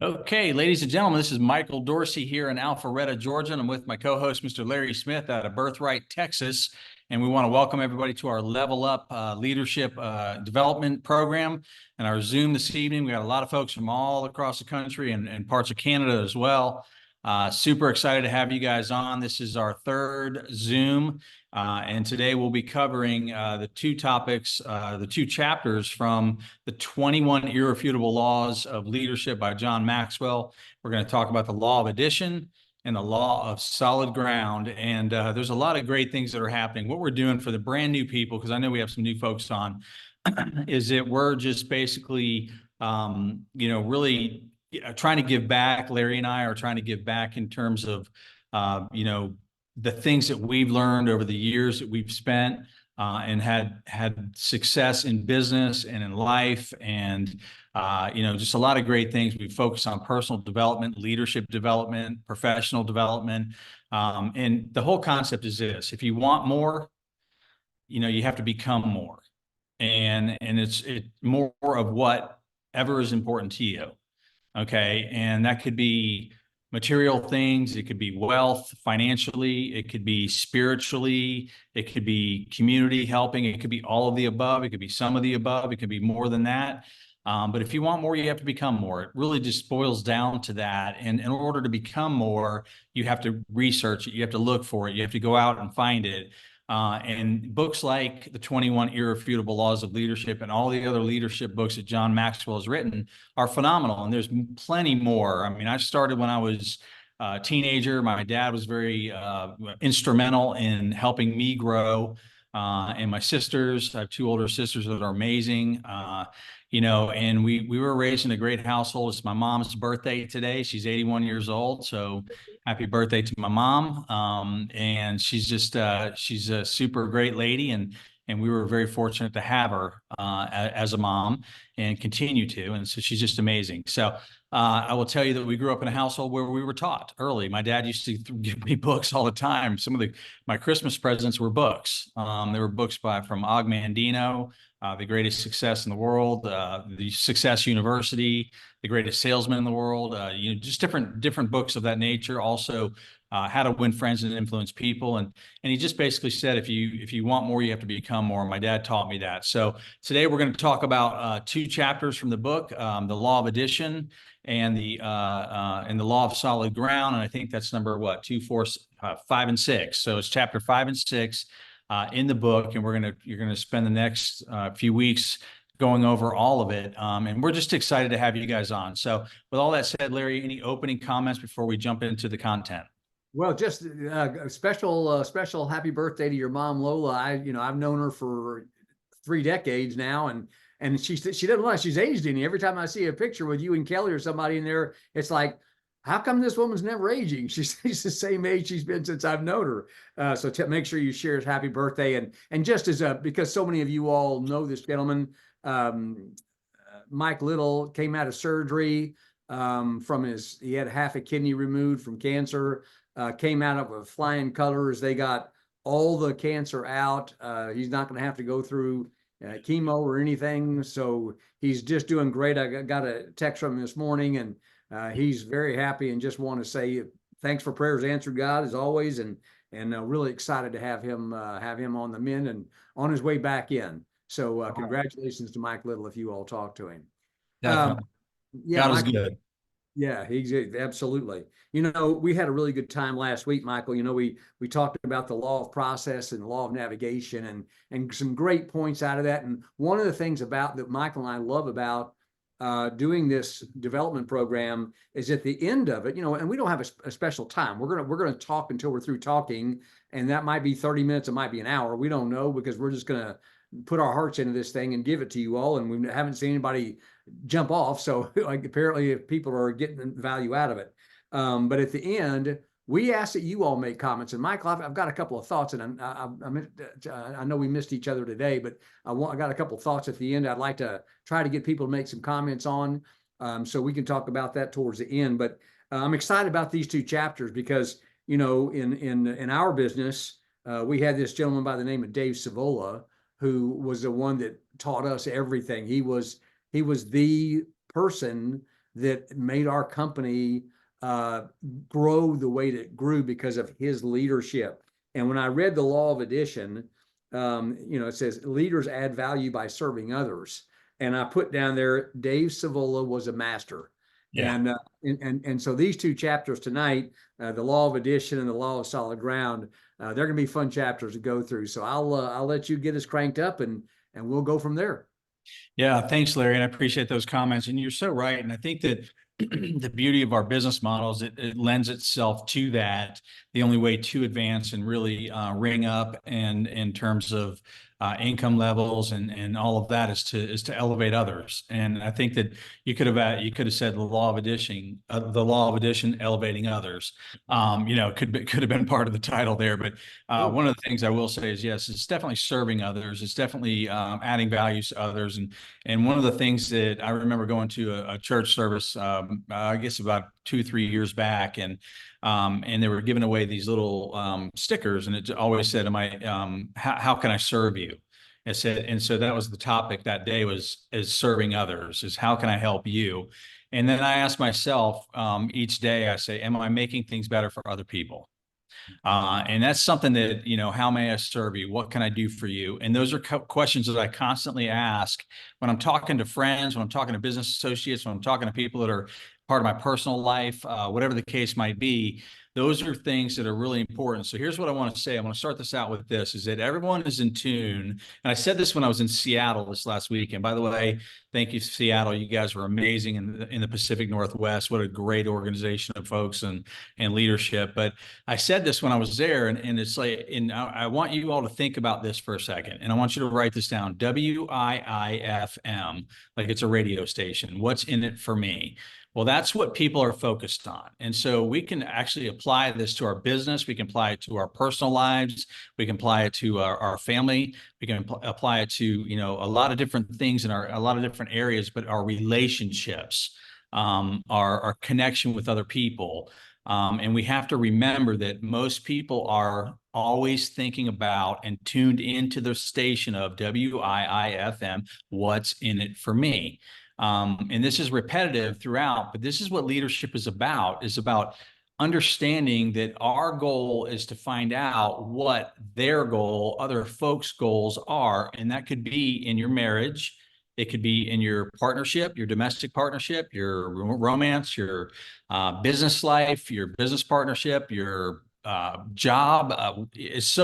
Okay, ladies and gentlemen, this is Michael Dorsey here in Alpharetta, Georgia, and I'm with my co-host, Mr. Larry Smith out of Birthright, Texas. And we want to welcome everybody to our Level Up Leadership Development Program and our Zoom this evening. We got a lot of folks from all across the country and parts of Canada as well. Super excited to have you guys on. This is our third Zoom. And today we'll be covering the two topics, the two chapters from the 21 Irrefutable Laws of Leadership by John Maxwell. We're going to talk about the law of addition and the law of solid ground. And there's a lot of great things that are happening. What we're doing for the brand new people, because I know we have some new folks on, is that we're just basically, really trying to give back. Larry and I are trying to give back in terms of, the things that we've learned over the years that we've spent and had success in business and in life, and just a lot of great things. We focus on personal development, leadership development, professional development, and the whole concept is this: if you want more, you have to become more, and it's more of whatever is important to you. Okay, and that could be material things, it could be wealth financially, it could be spiritually, it could be community helping, it could be all of the above, it could be some of the above, it could be more than that. But if you want more, you have to become more. It really just boils down to that. And in order to become more, you have to research it, you have to look for it, you have to go out and find it. And books like the 21 Irrefutable Laws of Leadership and all the other leadership books that John Maxwell has written are phenomenal. And there's plenty more. I mean, I started when I was a teenager. My dad was very instrumental in helping me grow. And my sisters, I have two older sisters that are amazing. And we were raised in a great household. It's my mom's birthday today. She's 81 years old. So happy birthday to my mom. And she's just, she's a super great lady. And we were very fortunate to have her as a mom and continue to. And so she's just amazing. So I will tell you that we grew up in a household where we were taught early. My dad used to give me books all the time. Some of my Christmas presents were books. There were books from Og Mandino, The Greatest Success in the World, the Success University, The Greatest Salesman in the World, just different books of that nature. Also, How to Win Friends and Influence People. And he just basically said, if you want more, you have to become more. My dad taught me that. So today we're going to talk about two chapters from the book, The Law of Addition and the Law of Solid Ground. And I think that's number 2, 4, 5, and 6. So it's chapter 5 and 6 in the book. And you're gonna spend the next few weeks going over all of it. And we're just excited to have you guys on. So with all that said, Larry, any opening comments before we jump into the content? Well, just a special happy birthday to your mom, Lola. I've known her for 3 decades now, and she doesn't realize she's aged any. Every time I see a picture with you and Kelly or somebody in there, it's like, how come this woman's never aging? She's the same age she's been since I've known her. So make sure you share his happy birthday, and just as because so many of you all know this gentleman, Mike Little came out of surgery he had half a kidney removed from cancer. Came out of with flying colors. They got all the cancer out. He's not going to have to go through chemo or anything. So he's just doing great. I got a text from him this morning, and he's very happy, and just want to say thanks for prayers answered, God, as always, and really excited to have him on the mend and on his way back in. So congratulations to Mike Little if you all talk to him. Definitely. Yeah, God is Mike, good. yeah, he's absolutely. We had a really good time last week, Michael. We talked about the law of process and the law of navigation, and some great points out of that. And one of the things about that Michael and I love about doing this development program is at the end of it, and we don't have a special time. We're gonna talk until we're through talking, and that might be 30 minutes, it might be an hour. We don't know, because we're just gonna put our hearts into this thing and give it to you all. And we haven't seen anybody jump off. So apparently if people are getting value out of it. But at the end, we ask that you all make comments. And Michael, I've got a couple of thoughts, and I know we missed each other today, but I got a couple of thoughts at the end I'd like to try to get people to make some comments on, so we can talk about that towards the end. But I'm excited about these two chapters because, in our business, we had this gentleman by the name of Dave Savola, who was the one that taught us everything. He was the person that made our company grow the way that it grew because of his leadership. And when I read the Law of Addition, it says leaders add value by serving others. And I put down there, Dave Savola was a master. Yeah. And so these two chapters tonight, the Law of Addition and the Law of Solid Ground, they're going to be fun chapters to go through. So I'll let you get us cranked up and we'll go from there. Yeah, thanks, Larry. And I appreciate those comments. And you're so right. And I think that the beauty of our business models, it lends itself to that. The only way to advance and really ring up and in terms of income levels and all of that is to elevate others. And I think that you could have said the law of addition, elevating others. Could have been part of the title there. But one of the things I will say is, yes, it's definitely serving others. It's definitely adding values to others. And one of the things that I remember going to a church service, I guess about 2-3 years back, and they were giving away these little stickers, and it always said, how can I serve you? It said, and so that was the topic that day is serving others, is how can I help you? And then I asked myself each day, I say, am I making things better for other people? And that's something that, how may I serve you? What can I do for you? And those are questions that I constantly ask when I'm talking to friends, when I'm talking to business associates, when I'm talking to people that are part of my personal life, whatever the case might be. Those are things that are really important. So here's what I want to say. I want to start this out with this, is that everyone is in tune. And I said this when I was in Seattle this last week. And by the way, thank you, Seattle. You guys were amazing in the Pacific Northwest. What a great organization of folks and leadership. But I said this when I was there, and it's like, and I want you all to think about this for a second. And I want you to write this down, WIIFM, like it's a radio station. What's in it for me? Well, that's what people are focused on. And so we can actually apply this to our business. We can apply it to our personal lives. We can apply it to our family. We can apply it to, a lot of different things in a lot of different areas, but our relationships, our connection with other people. And we have to remember that most people are always thinking about and tuned into the station of WIIFM, what's in it for me? And this is repetitive throughout, but this is what leadership is about understanding that our goal is to find out what their goal, other folks' goals are. And that could be in your marriage. It could be in your partnership, your domestic partnership, your romance, your business life, your business partnership, your job. It's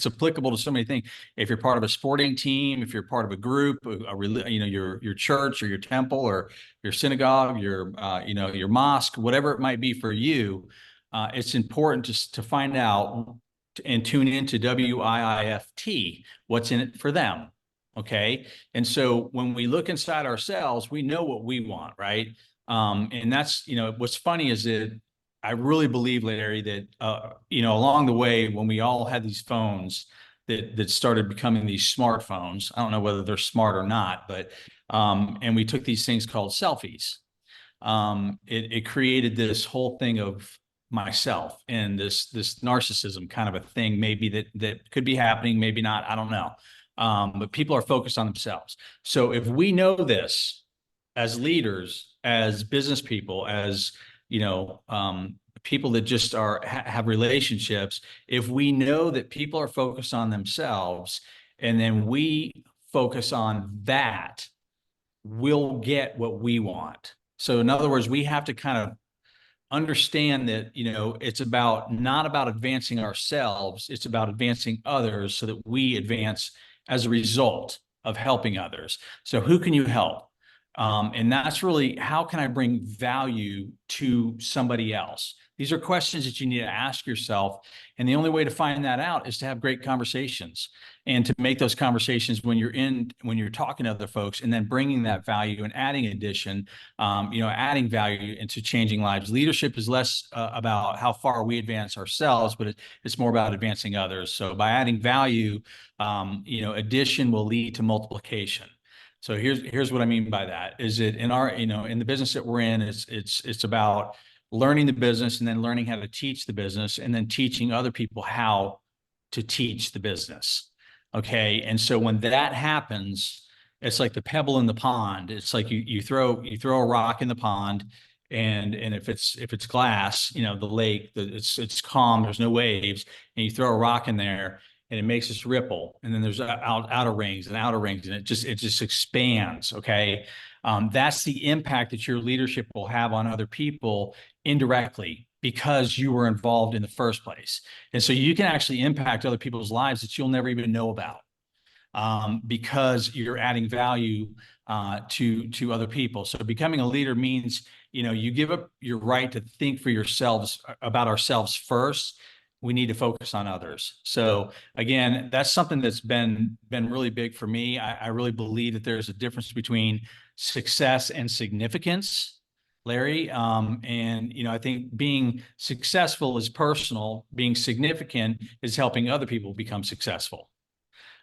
applicable to so many things. If you're part of a sporting team, if you're part of a group, your church or your temple or your synagogue, your mosque, whatever it might be for you, it's important to find out and tune into WIIFT, what's in it for them. Okay. And so when we look inside ourselves, we know what we want, right? And that's, what's funny is that I really believe, Larry, that, along the way, when we all had these phones that started becoming these smartphones, I don't know whether they're smart or not, but, and we took these things called selfies. It created this whole thing of myself and this narcissism kind of a thing, maybe that could be happening, maybe not, I don't know. But people are focused on themselves. So if we know this as leaders, as business people, as people that just have relationships, if we know that people are focused on themselves and then we focus on that, we'll get what we want. So in other words, we have to kind of understand that, it's not about advancing ourselves, it's about advancing others so that we advance as a result of helping others. So who can you help? And that's really, how can I bring value to somebody else? These are questions that you need to ask yourself. And the only way to find that out is to have great conversations and to make those conversations when you're talking to other folks, and then bringing that value and adding addition, adding value into changing lives. Leadership is less about how far we advance ourselves, but it's more about advancing others. So by adding value, addition will lead to multiplication. So here's what I mean by that, is that in our, in the business that we're in, it's about learning the business and then learning how to teach the business and then teaching other people how to teach the business. Okay. And so when that happens, it's like the pebble in the pond. It's like you throw a rock in the pond And if it's glass, you know, the lake, it's calm, there's no waves, and you throw a rock in there and it makes this ripple, and then there's outer rings and outer rings, and it just expands. Okay. That's the impact that your leadership will have on other people indirectly because you were involved in the first place. And so you can actually impact other people's lives that you'll never even know about, because you're adding value to other people. So becoming a leader means, you know, you give up your right to think for yourselves about ourselves first. We need to focus on others. So again, that's something that's been really big for me. I really believe that there's a difference between success and significance, Larry. And, you know, I think being successful is personal. Being significant is helping other people become successful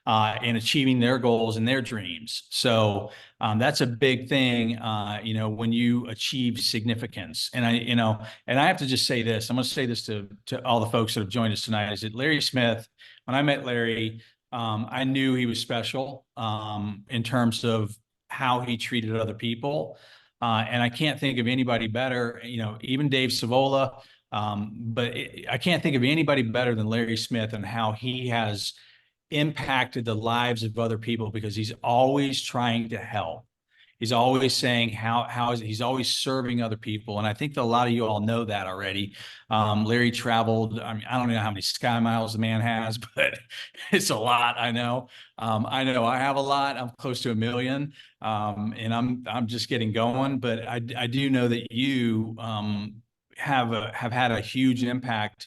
and achieving their goals and their dreams. So that's a big thing, you know, when you achieve significance. And I have to just say this. I'm going to say this to all the folks that have joined us tonight. Is that Larry Smith? When I met Larry, I knew he was special in terms of how he treated other people. And I can't think of anybody better. You know, even Dave Savola. I can't think of anybody better than Larry Smith and how he has impacted the lives of other people, because he's always trying to help. He's always saying he's always serving other people. And I think that a lot of you all know that already. Larry traveled, I mean, I don't know how many sky miles the man has, but it's a lot. I know I have a lot. I'm close to 1 million. And I'm just getting going, but I do know that you have had a huge impact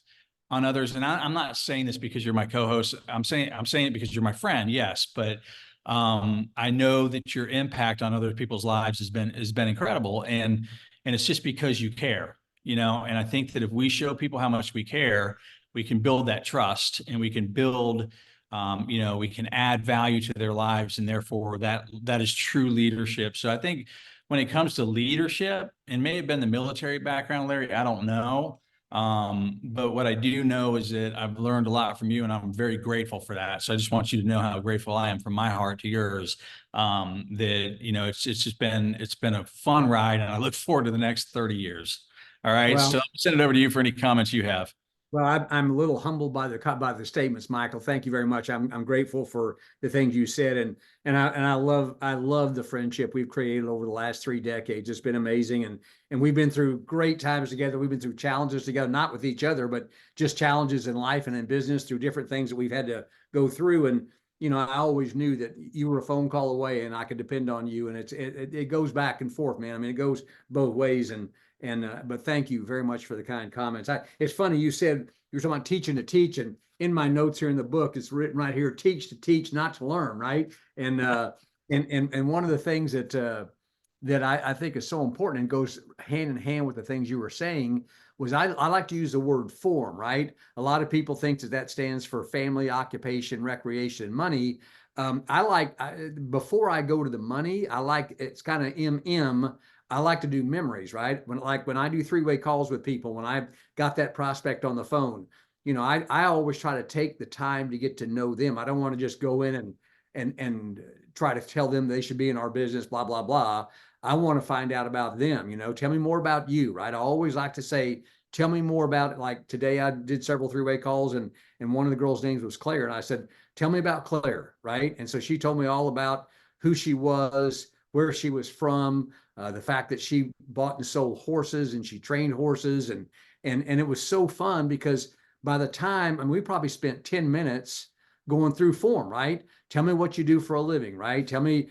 on others. And I'm not saying this because you're my co-host. I'm saying it because you're my friend. Yes. But I know that your impact on other people's lives has been incredible. And it's just because you care, you know. And I think that if we show people how much we care, we can build that trust, and we can build, you know, we can add value to their lives. And therefore that is true leadership. So I think when it comes to leadership, and may have been the military background, Larry, I don't know. But what I do know is that I've learned a lot from you, and I'm very grateful for that. So I just want you to know how grateful I am from my heart to yours. That, you know, it's been a fun ride, and I look forward to the next 30 years. All right. Well, So I'll send it over to you for any comments you have. Well, I'm a little humbled by the statements, Michael. Thank you very much. I'm grateful for the things you said, and I love the friendship we've created over the last 3 decades. It's been amazing, and we've been through great times together. We've been through challenges together, not with each other, but just challenges in life and in business, through different things that we've had to go through. And you know, I always knew that you were a phone call away, and I could depend on you. And it goes back and forth, man. I mean, it goes both ways. But thank you very much for the kind comments. It's funny, you said you were talking about teaching to teach, and in my notes here in the book, it's written right here: teach to teach, not to learn. Right. And one of the things that I think is so important and goes hand in hand with the things you were saying was I like to use the word form. Right. A lot of people think that stands for family, occupation, recreation, money. Before I go to the money, it's kind of MM. I like to do memories, right? When I do 3-way calls with people, when I got that prospect on the phone, you know, I always try to take the time to get to know them. I don't want to just go in and try to tell them they should be in our business, blah, blah, blah. I want to find out about them, you know, tell me more about you, right? I always like to say, tell me more about it. Like today I did several 3-way calls, and one of the girls' names was Claire. And I said, tell me about Claire, right? And so she told me all about who she was, where she was from, the fact that she bought and sold horses, and she trained horses, and it was so fun because by the time, I mean, we probably spent 10 minutes going through form, right? Tell me what you do for a living, right? Tell me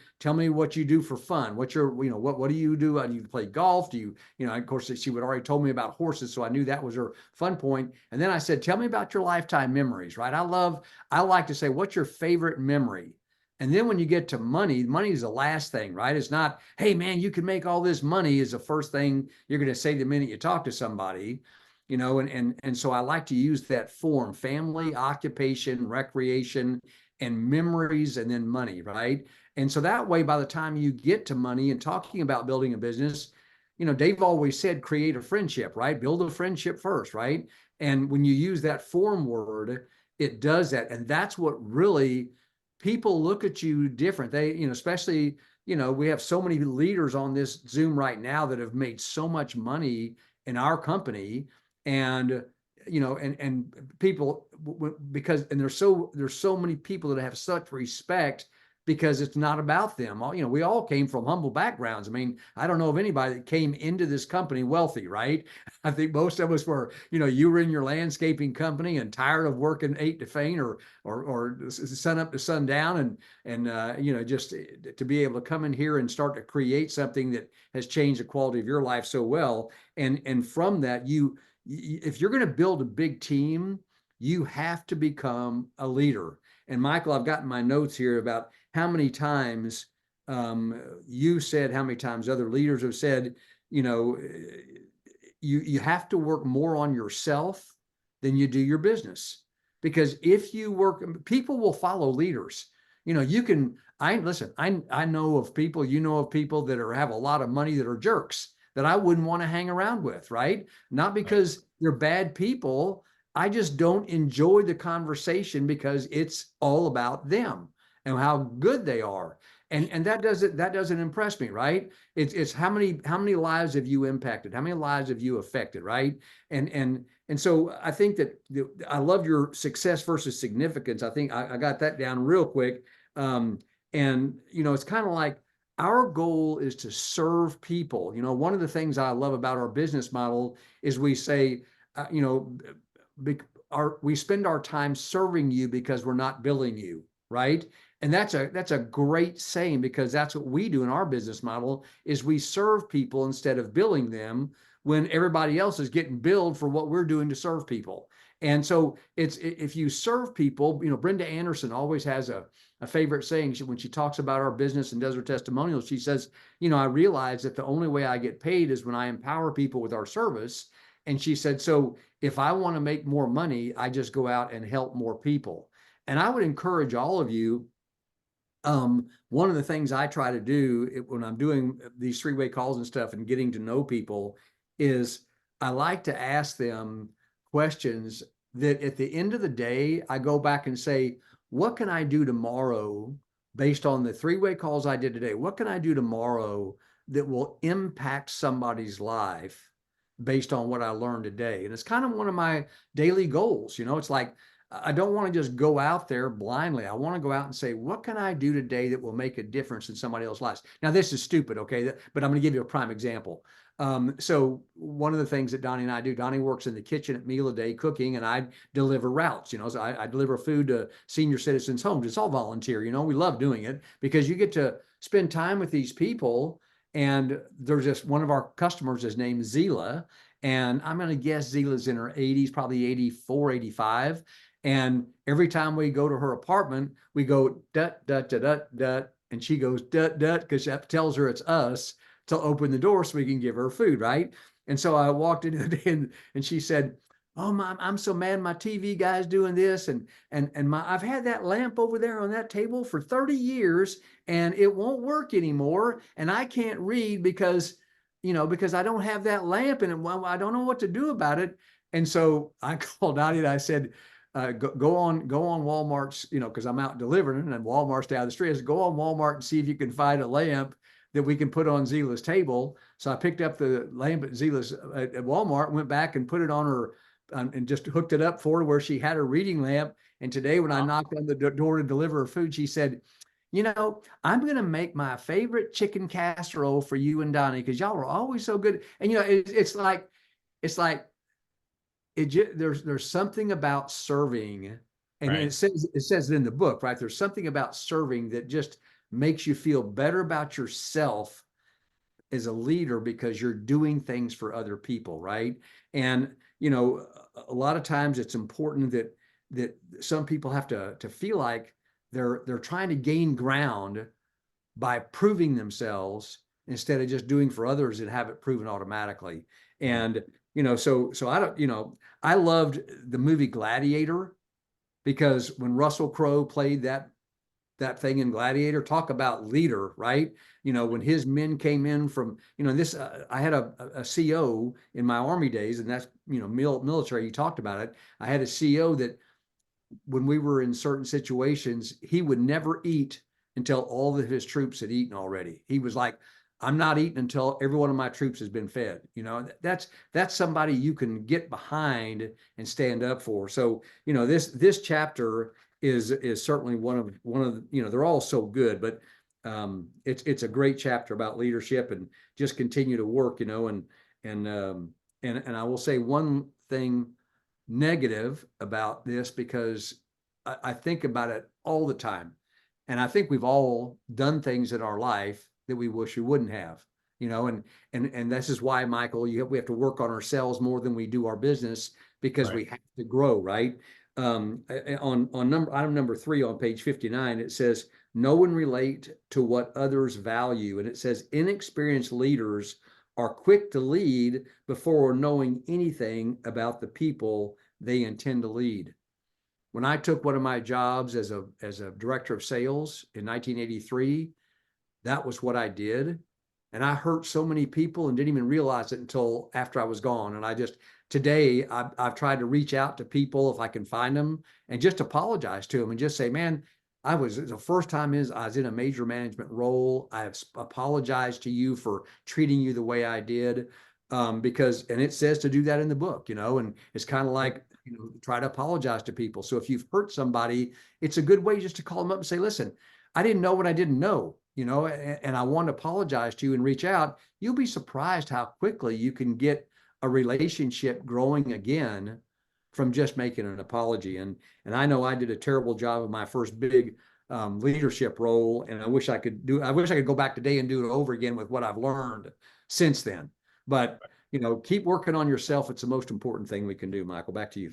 what you do for fun. What do you do? Do you play golf? Do you, of course, she would already told me about horses, so I knew that was her fun point. And then I said, tell me about your lifetime memories, right? I like to say, what's your favorite memory? And then when you get to money is the last thing, right? It's not, hey man, you can make all this money is the first thing you're going to say the minute you talk to somebody, and so I like to use that form: family, occupation, recreation, and memories, and then money, right? And so that way, by the time you get to money and talking about building a business, Dave always said, create a friendship, right? Build a friendship first, right? And when you use that form word, it does that. And that's what really, people look at you different. They, especially we have so many leaders on this Zoom right now that have made so much money in our company, and and people, because there's so many people that have such respect because it's not about them. We all came from humble backgrounds. I mean, I don't know of anybody that came into this company wealthy, right? I think most of us were, you were in your landscaping company and tired of working 8 to 5 or sun up to sundown, and just to be able to come in here and start to create something that has changed the quality of your life so well. And from that, if you're going to build a big team, you have to become a leader. And Michael, I've gotten my notes here about how many times you said, how many times other leaders have said, you have to work more on yourself than you do your business. Because if you work, people will follow leaders. I know of people, of people that have a lot of money that are jerks that I wouldn't want to hang around with, right? Not because they're bad people. I just don't enjoy the conversation because it's all about them and how good they are. And that doesn't impress me, right? It's how many lives have you impacted? How many lives have you affected, right? And so I think that I love your success versus significance. I think I got that down real quick. And it's kind of like our goal is to serve people. One of the things I love about our business model is we say, we spend our time serving you because we're not billing you, right? And that's a great saying, because that's what we do in our business model is we serve people instead of billing them, when everybody else is getting billed for what we're doing to serve people. And so if you serve people, Brenda Anderson always has a favorite saying. When she talks about our business and does her testimonials, she says, I realize that the only way I get paid is when I empower people with our service. And she said, so if I want to make more money, I just go out and help more people. And I would encourage all of you, one of the things I try to do when I'm doing these 3-way calls and stuff and getting to know people is I like to ask them questions that at the end of the day, I go back and say, what can I do tomorrow based on the 3-way calls I did today? What can I do tomorrow that will impact somebody's life based on what I learned today? And it's kind of one of my daily goals. It's like, I don't want to just go out there blindly. I want to go out and say, what can I do today that will make a difference in somebody else's lives? Now, this is stupid, okay? But I'm going to give you a prime example. So one of the things that Donnie and I do, Donnie works in the kitchen at Meal a Day cooking, and I deliver routes, so I deliver food to senior citizens' homes. It's all volunteer, we love doing it because you get to spend time with these people. And there's just one of our customers is named Zila, and I'm going to guess Zila's in her 80s, probably 84, 85. And every time we go to her apartment, we go dut, dut, dut, dut, dut, and she goes dut, dut, because that tells her it's us to open the door so we can give her food, right? And so I walked in and she said, oh, Mom, I'm so mad my TV guy's doing this. And I've had that lamp over there on that table for 30 years and it won't work anymore. And I can't read because I don't have that lamp, and I don't know what to do about it. And so I called Dottie and I said, go on Walmart's, because I'm out delivering and Walmart's down the street. I said, go on Walmart and see if you can find a lamp that we can put on Zila's table. So I picked up the lamp at Zila's at Walmart, went back and put it on her and just hooked it up for her where she had her reading lamp. And today when I knocked on the door to deliver her food, she said, I'm going to make my favorite chicken casserole for you and Donnie because y'all are always so good. And, it's like, there's something about serving, and right. it says it in the book, right? There's something about serving that just makes you feel better about yourself as a leader because you're doing things for other people, right? And a lot of times it's important that some people have to feel like they're trying to gain ground by proving themselves instead of just doing for others and have it proven automatically. And so I don't, I loved the movie Gladiator because when Russell Crowe played that thing in Gladiator, talk about leader, right? When his men came in from, this, I had a CO in my Army days, and that's, military, you talked about it. I had a CO that when we were in certain situations, he would never eat until all of his troops had eaten already. He was like, I'm not eating until every one of my troops has been fed. You know, that's somebody you can get behind and stand up for. So, you know, this chapter is certainly one of the, you know, they're all so good, but it's a great chapter about leadership and just continue to work, you know, and I will say one thing negative about this, because I think about it all the time. And I think we've all done things in our life that we wish we wouldn't have, you know, and this is why, Michael, we have to work on ourselves more than we do our business, because Right. we have to grow, right? On item number 3 on page 59, it says, know and relate to what others value. And it says, inexperienced leaders are quick to lead before knowing anything about the people they intend to lead. When I took one of my jobs as a director of sales in 1983, that was what I did. And I hurt so many people and didn't even realize it until after I was gone. And today I've tried to reach out to people if I can find them and just apologize to them and just say, man, the first time I was in a major management role. I have apologized to you for treating you the way I did. Because, and it says to do that in the book, you know, and it's kind of like, you know, try to apologize to people. So if you've hurt somebody, it's a good way just to call them up and say, listen, I didn't know what I didn't know, you know, and I want to apologize to you and reach out. You'll be surprised how quickly you can get a relationship growing again from just making an apology. And I know I did a terrible job of my first big leadership role, and I wish I could go back today and do it over again with what I've learned since then. But, you know, keep working on yourself. It's the most important thing we can do. Michael, back to you.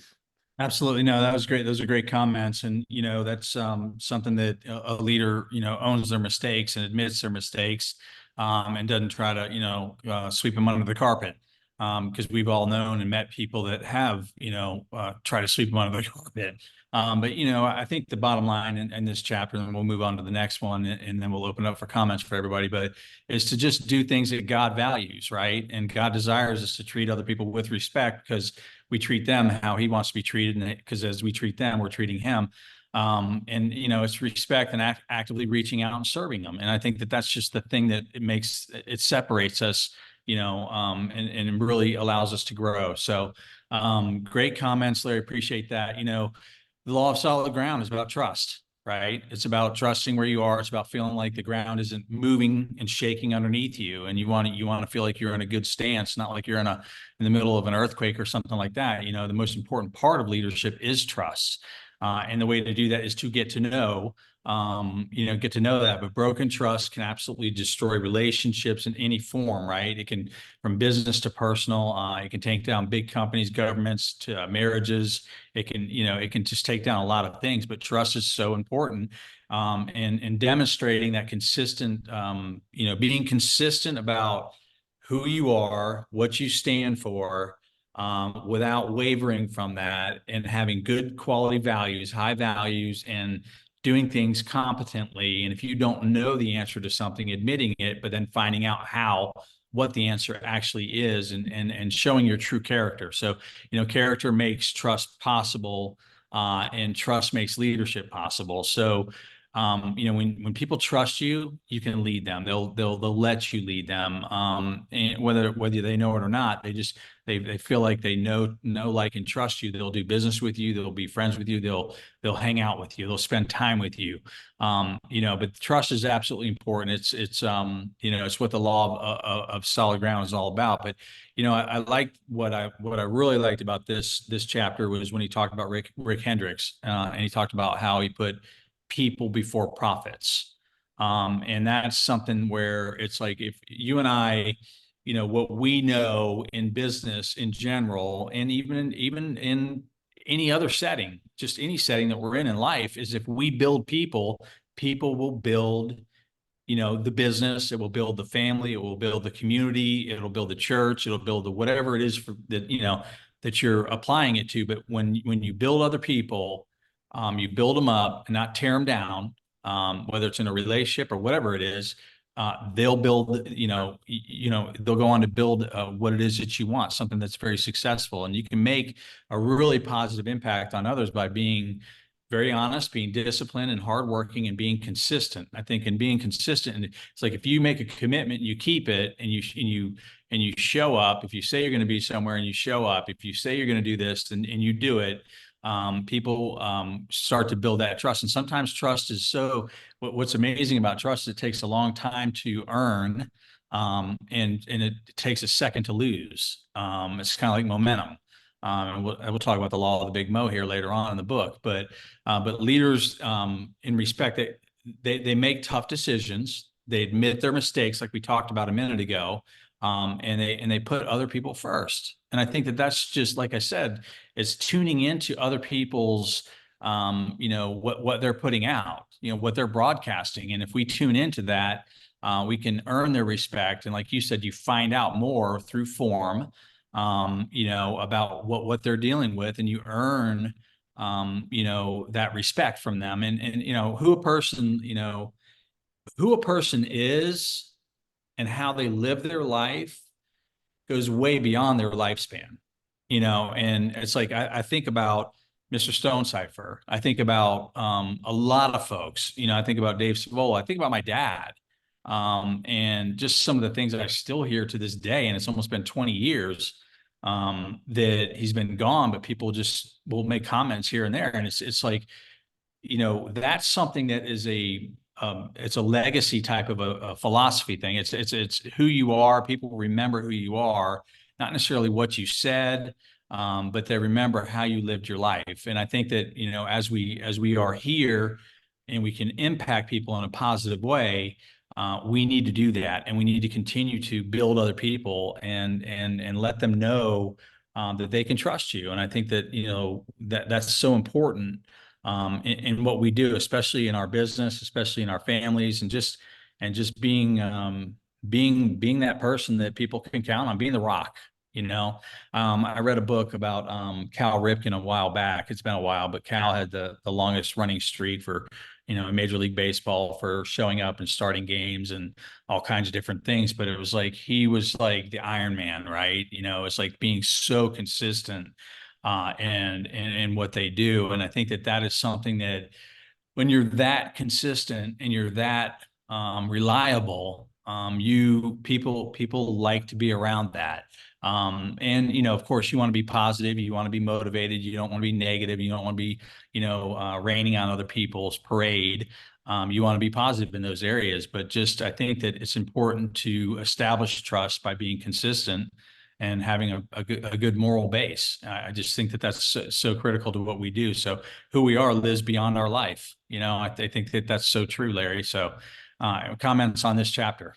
Absolutely. No, that was great. Those are great comments. And, you know, that's something that a leader, you know, owns their mistakes and admits their mistakes, and doesn't try to, you know, sweep them under the carpet. Because we've all known and met people that have, you know, try to sweep them under the carpet. But, you know, I think the bottom line in this chapter, and we'll move on to the next one, and then we'll open up for comments for everybody, but is to just do things that God values, right? And God desires us to treat other people with respect, because we treat them how he wants to be treated. And because as we treat them, we're treating him. And, you know, it's respect and actively reaching out and serving them. And I think that that's just the thing that it separates us, you know, and really allows us to grow. So great comments, Larry. Appreciate that. You know, the law of solid ground is about trust, right? It's about trusting where you are. It's about feeling like the ground isn't moving and shaking underneath you. And you want to feel like you're in a good stance, not like you're in the middle of an earthquake or something like that. You know, the most important part of leadership is trust. And the way to do that is to get to know, get to know that. But broken trust can absolutely destroy relationships in any form, right? It can, from business to personal, it can take down big companies, governments, to marriages. It can just take down a lot of things, but trust is so important. And demonstrating that consistent, being consistent about who you are, what you stand for, without wavering from that, and having good quality values, high values, and doing things competently. And if you don't know the answer to something, admitting it, but then finding out what the answer actually is, and showing your true character. So, you know, character makes trust possible, and trust makes leadership possible. So, when people trust you, you can lead them. They'll let you lead them. And whether they know it or not, they feel like they know, like, and trust you. They'll do business with you. They'll be friends with you. They'll hang out with you. They'll spend time with you. But trust is absolutely important. It's what the law of solid ground is all about. But, you know, I liked what I really liked about this chapter was when he talked about Rick Hendricks, and he talked about how he put people before profits. And that's something where it's like, if you and I, you know, what we know in business in general, and even in any other setting, just any setting that we're in life, is if we build people, people will build, you know, the business, it will build the family, it will build the community, it'll build the church, it'll build whatever it is that you're applying it to. But when you build other people, you build them up and not tear them down, whether it's in a relationship or whatever it is. They'll build, they'll go on to build what it is that you want, something that's very successful. And you can make a really positive impact on others by being very honest, being disciplined and hardworking, and being consistent. I think in being consistent, and it's like if you make a commitment, you keep it, and you show up. If you say you're going to be somewhere and you show up, if you say you're going to do this and you do it, people start to build that trust. And sometimes trust is what's amazing about trust, it takes a long time to earn, and it takes a second to lose. It's kind of like momentum. And we'll talk about the law of the big mo here later on in the book, but leaders, in respect that they make tough decisions, they admit their mistakes, like we talked about a minute ago, and they put other people first. And I think that that's just, like I said, it's tuning into other people's, what they're putting out, what they're broadcasting, and if we tune into that, we can earn their respect. And like you said, you find out more through form, about what they're dealing with, and you earn, that respect from them, and who a person is and how they live their life goes way beyond their lifespan, and it's like, I think about Mr. Stonecipher. I think about, a lot of folks, I think about Dave Savola. I think about my dad. And just some of the things that I still hear to this day, and it's almost been 20 years that he's been gone, but people just will make comments here and there. And it's like, that's something that is it's a legacy type of a philosophy thing. It's who you are. People remember who you are, not necessarily what you said, but they remember how you lived your life. And I think that, as we are here and we can impact people in a positive way, we need to do that, and we need to continue to build other people and let them know that they can trust you. And I think that that's so important in what we do, especially in our business, especially in our families, and just being that person that people can count on, being the rock. I read a book about Cal Ripken a while back. It's been a while, but Cal had the longest running streak for in Major League Baseball for showing up and starting games and all kinds of different things. But it was like he was like the Iron Man, right? It's like being so consistent and what they do. And I think that is something that when you're that consistent and you're that reliable, people like to be around that. And of course, you want to be positive, you want to be motivated, you don't want to be negative, you don't want to be, raining on other people's parade. You want to be positive in those areas, but I think that it's important to establish trust by being consistent and having a good moral base. I just think that that's so critical to what we do. So who we are lives beyond our life. I think that that's so true, Larry. So comments on this chapter.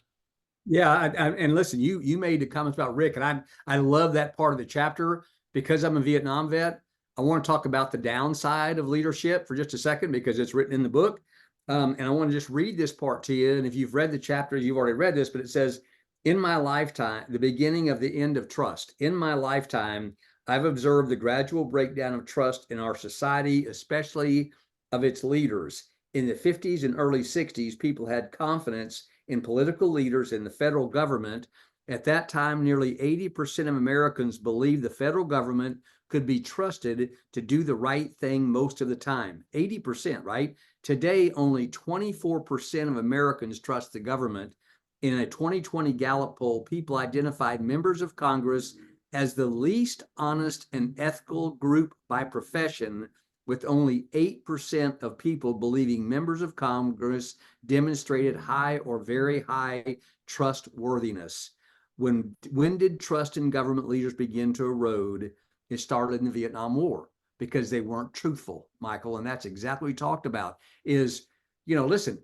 Yeah, and listen, you made the comments about Rick, and I love that part of the chapter because I'm a Vietnam vet. I want to talk about the downside of leadership for just a second because it's written in the book, and I want to just read this part to you. And if you've read the chapter, you've already read this, but it says, "In my lifetime, the beginning of the end of trust. In my lifetime, I've observed the gradual breakdown of trust in our society, especially of its leaders. In the 50s and early 60s, people had confidence in political leaders in the federal government. At that time, nearly 80% of Americans believed the federal government could be trusted to do the right thing most of the time." 80%, right? Today, only 24% of Americans trust the government. In a 2020 Gallup poll, people identified members of Congress as the least honest and ethical group by profession, with only 8% of people believing members of Congress demonstrated high or very high trustworthiness. When did trust in government leaders begin to erode? It started in the Vietnam War because they weren't truthful, Michael. And that's exactly what we talked about is, listen,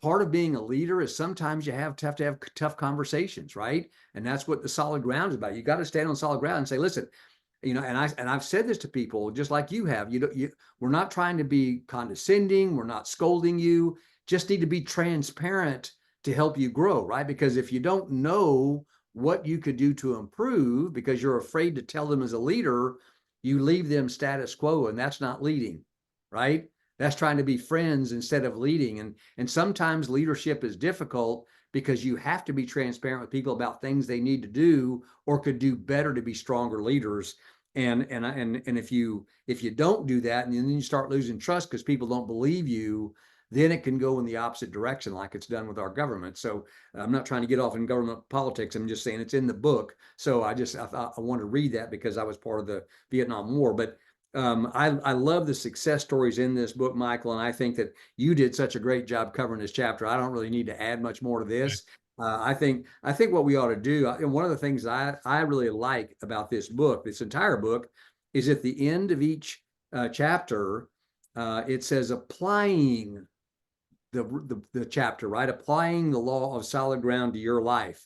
part of being a leader is sometimes you have to have tough conversations, right? And that's what the solid ground is about. You got to stand on solid ground and say, listen, and I've said this to people just like you have. We're not trying to be condescending. We're not scolding you. Just need to be transparent to help you grow, right? Because if you don't know what you could do to improve because you're afraid to tell them as a leader, you leave them status quo, and that's not leading, right? That's trying to be friends instead of leading. And sometimes leadership is difficult because you have to be transparent with people about things they need to do or could do better to be stronger leaders. And if you don't do that, and then you start losing trust because people don't believe you, then it can go in the opposite direction, like it's done with our government. So I'm not trying to get off in government politics. I'm just saying it's in the book. So I want to read that because I was part of the Vietnam War. But I love the success stories in this book, Michael, and I think that you did such a great job covering this chapter. I don't really need to add much more to this. I think what we ought to do, and one of the things I really like about this book, this entire book, is at the end of each chapter, it says applying the chapter, right? Applying the law of solid ground to your life.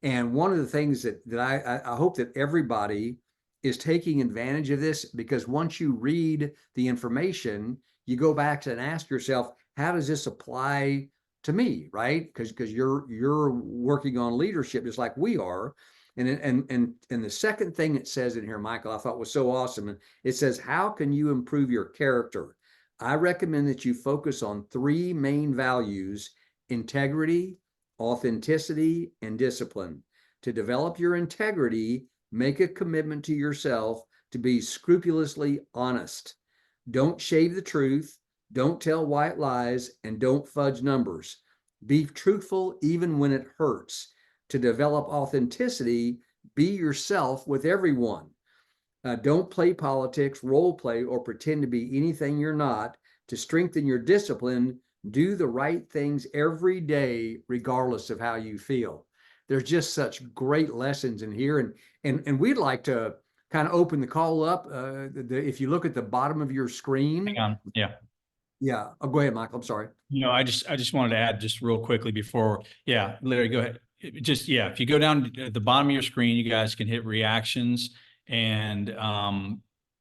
And one of the things that I hope that everybody is taking advantage of this, because once you read the information, you go back and ask yourself, how does this apply to me, right? Because you're working on leadership just like we are. And the second thing it says in here, Michael, I thought was so awesome. And it says, how can you improve your character? I recommend that you focus on three main values: integrity, authenticity, and discipline. To develop your integrity, make a commitment to yourself to be scrupulously honest. Don't shave the truth, don't tell white lies, and don't fudge numbers. Be truthful even when it hurts. To develop authenticity, be yourself with everyone. Don't play politics, role play, or pretend to be anything you're not. To strengthen your discipline, do the right things every day, regardless of how you feel. There's just such great lessons in here. And we'd like to kind of open the call up. If you look at the bottom of your screen. Hang on. Yeah. Yeah. Oh, go ahead, Michael. I'm sorry. I just wanted to add just real quickly before. Yeah, Larry, go ahead. If you go down at the bottom of your screen, you guys can hit reactions and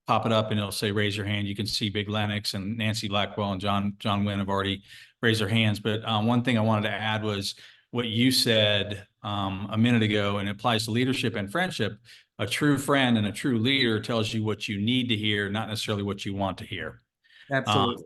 pop it up, and it'll say raise your hand. You can see Big Lennox and Nancy Blackwell and John Wynn have already raised their hands. But one thing I wanted to add was what you said a minute ago, and it applies to leadership and friendship. A true friend and a true leader tells you what you need to hear, not necessarily what you want to hear. Absolutely.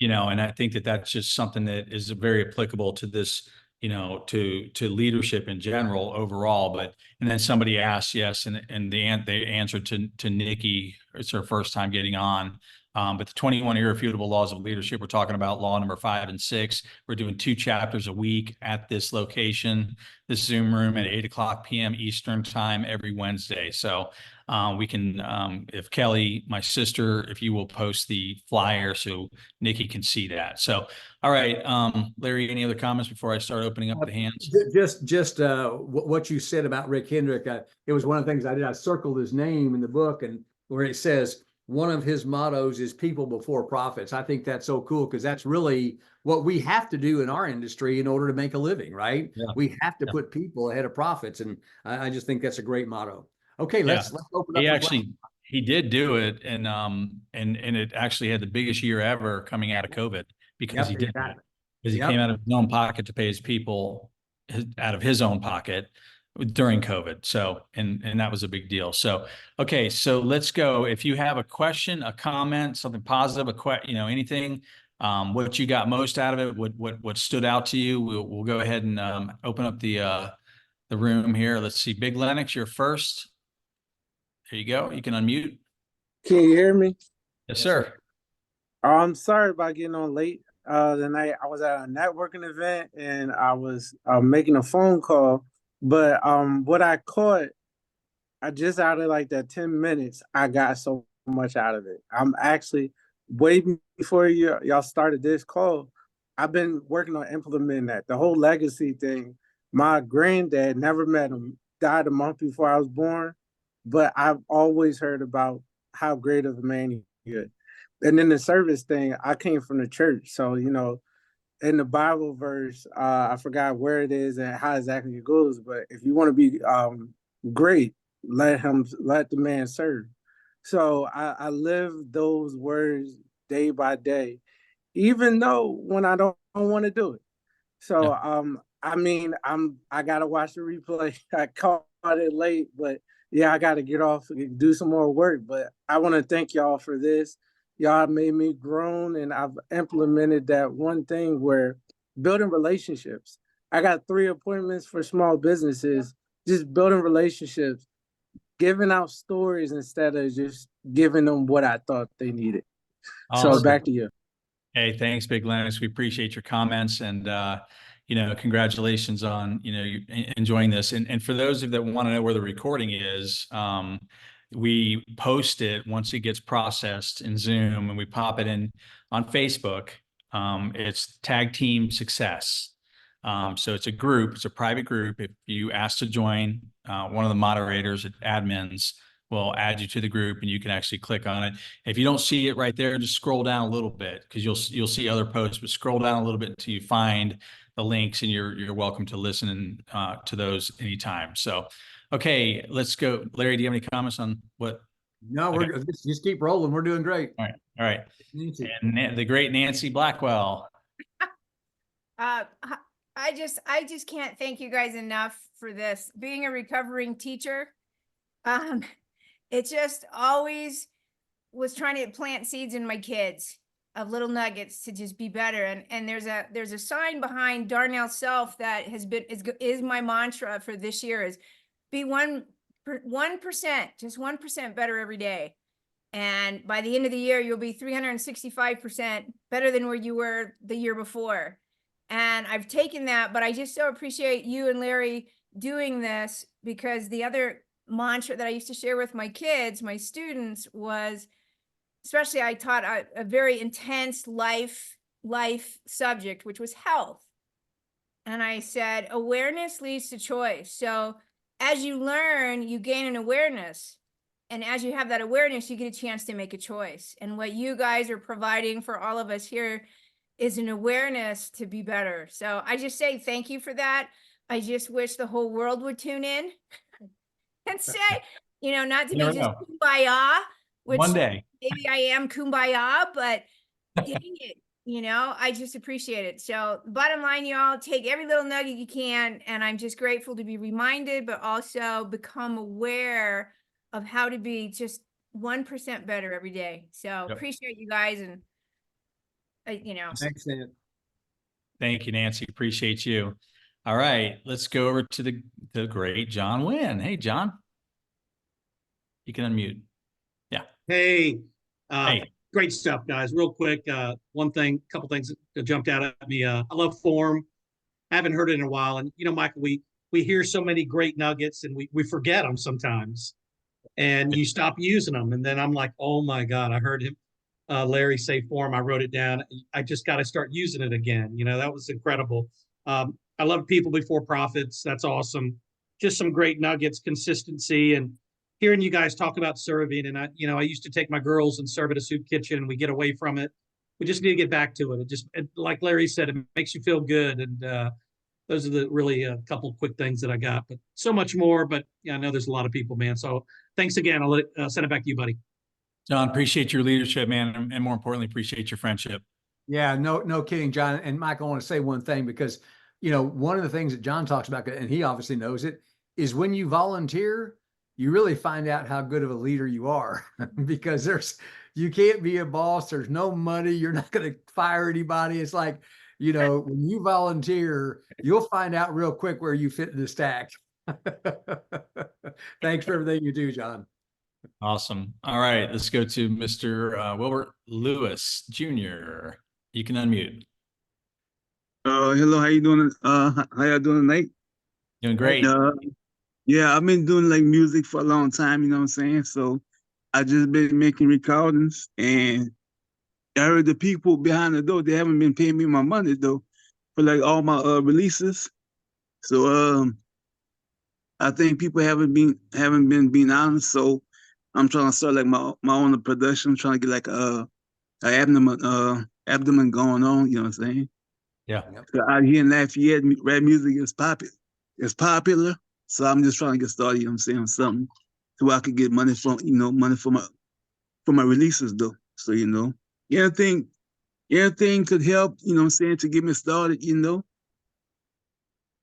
And I think that that's just something that is very applicable to this, to leadership in general overall. But and then somebody asked, yes, and they answered to Nikki. It's her first time getting on. But the 21 irrefutable laws of leadership, we're talking about law number 5 and 6. We're doing 2 chapters a week at this location, this Zoom room at 8:00 p.m. Eastern time every Wednesday. So we can, if Kelly, my sister, if you will post the flyer so Nikki can see that. So, all right, Larry, any other comments before I start opening up the hands? Just what you said about Rick Hendrick. It was one of the things I did. I circled his name in the book, and where it says one of his mottos is people before profits. I think that's so cool, because that's really what we have to do in our industry in order to make a living, right? Yeah. We have to put people ahead of profits. And I just think that's a great motto. Okay, let's open up. He did do it, and it actually had the biggest year ever coming out of COVID, because he did that. Because he came out of his own pocket to pay his people out of his own pocket during COVID. So, and that was a big deal. So, okay, so let's go. If you have a question, a comment, something positive, anything, what you got most out of it, what stood out to you, we'll go ahead and open up the room here. Let's see, Big Lennox, you're first. There you go. You can unmute. Can you hear me? Yes, sir. I'm sorry about getting on late. The night I was at a networking event and I was making a phone call. But what I caught, I just out of like that 10 minutes, I got so much out of it. I'm actually way before y'all started this call, I've been working on implementing that. The whole legacy thing. My granddad, never met him, died a month before I was born. But I've always heard about how great of a man he is. And then the service thing, I came from the church. So, in the Bible verse, I forgot where it is and how exactly it goes. But if you want to be great, let the man serve. So I live those words day by day, even though when I don't want to do it. So, I got to watch the replay. I caught it late, but yeah, I got to get off and do some more work. But I want to thank y'all for this. Y'all made me grown, and I've implemented that one thing where building relationships. I got 3 appointments for small businesses, just building relationships. giving out stories instead of just giving them what I thought they needed. So Awesome. back to you. Hey, thanks, Big Lennox. We appreciate your comments and, congratulations on, you enjoying this. And for those of you that want to know where the recording is, we post it once it gets processed in Zoom and we pop it in on Facebook. It's Tag Team Success. So it's a group, it's a private group. If you ask to join, one of the moderators, admins, will add you to the group and you can actually click on it. If you don't see it right there, just scroll down a little bit because you'll see other posts, but scroll down a little bit until you find the links and you're welcome to listen to those anytime. So, okay, let's go. Larry, do you have any comments on what? No, we're good. Just keep rolling. We're doing great. All right. Nancy. And the great Nancy Blackwell. I just can't thank you guys enough for this. Being a recovering teacher, it just always was trying to plant seeds in my kids of little nuggets to just be better. And there's a sign behind Darnell Self that is my mantra for this year is be 1%, just 1% better every day. And by the end of the year, you'll be 365% better than where you were the year before. And I've taken that, but I just so appreciate you and Larry doing this because the other mantra that I used to share with my kids, my students, was, especially I taught a very intense life subject, which was health. And I said, awareness leads to choice. So as you learn, you gain an awareness. And as you have that awareness, you get a chance to make a choice. And what you guys are providing for all of us here is an awareness to be better. So I just say thank you for that. I just wish the whole world would tune in and say, not to be just kumbaya, which one day maybe I am kumbaya, but dang it, I just appreciate it. So bottom line, y'all, take every little nugget you can. And I'm just grateful to be reminded, but also become aware of how to be just 1% better every day. So appreciate you guys. And Thanks, Nan. Thank you, Nancy. Appreciate you. All right, let's go over to the great John Wynn. Hey, John. You can unmute. Yeah. Hey. Hey. Great stuff, guys. Real quick, couple things that jumped out at me. I love form. I haven't heard it in a while. And, Michael, we hear so many great nuggets and we forget them sometimes. And you stop using them. And then I'm like, oh, my God, I heard him. Larry say form. I wrote it down. I just got to start using it again. That was incredible. I love people before profits. That's awesome. Just some great nuggets, consistency, and hearing you guys talk about serving. And I used to take my girls and serve at a soup kitchen and we get away from it. We just need to get back to it. Like Larry said, it makes you feel good. And those are the really a couple quick things that I got, but so much more. But yeah, I know there's a lot of people, man. So thanks again. I'll send it back to you, buddy. John, appreciate your leadership, man. And more importantly, appreciate your friendship. Yeah, no kidding, John. And Michael, I want to say one thing because, one of the things that John talks about, and he obviously knows it, is when you volunteer, you really find out how good of a leader you are because you can't be a boss. There's no money. You're not going to fire anybody. It's like, when you volunteer, you'll find out real quick where you fit in the stack. Thanks for everything you do, John. Awesome. All right, let's go to Mr. Wilbert Lewis Jr. You can unmute. Hello, how you doing? How y'all doing tonight? Doing great. Yeah, I've been doing like music for a long time, you know what I'm saying? So I just been making recordings and I heard the people behind the door, they haven't been paying me my money though for like all my releases. So I think people haven't been being honest. So I'm trying to start like my own production. I'm trying to get like a abdomen going on, you know what I'm saying? Yeah. So out here in Lafayette, rap music is popular. It's popular. So I'm just trying to get started, you know what I'm saying, something so I could get money from, money for my releases though. So, anything could help, you know what I'm saying, to get me started,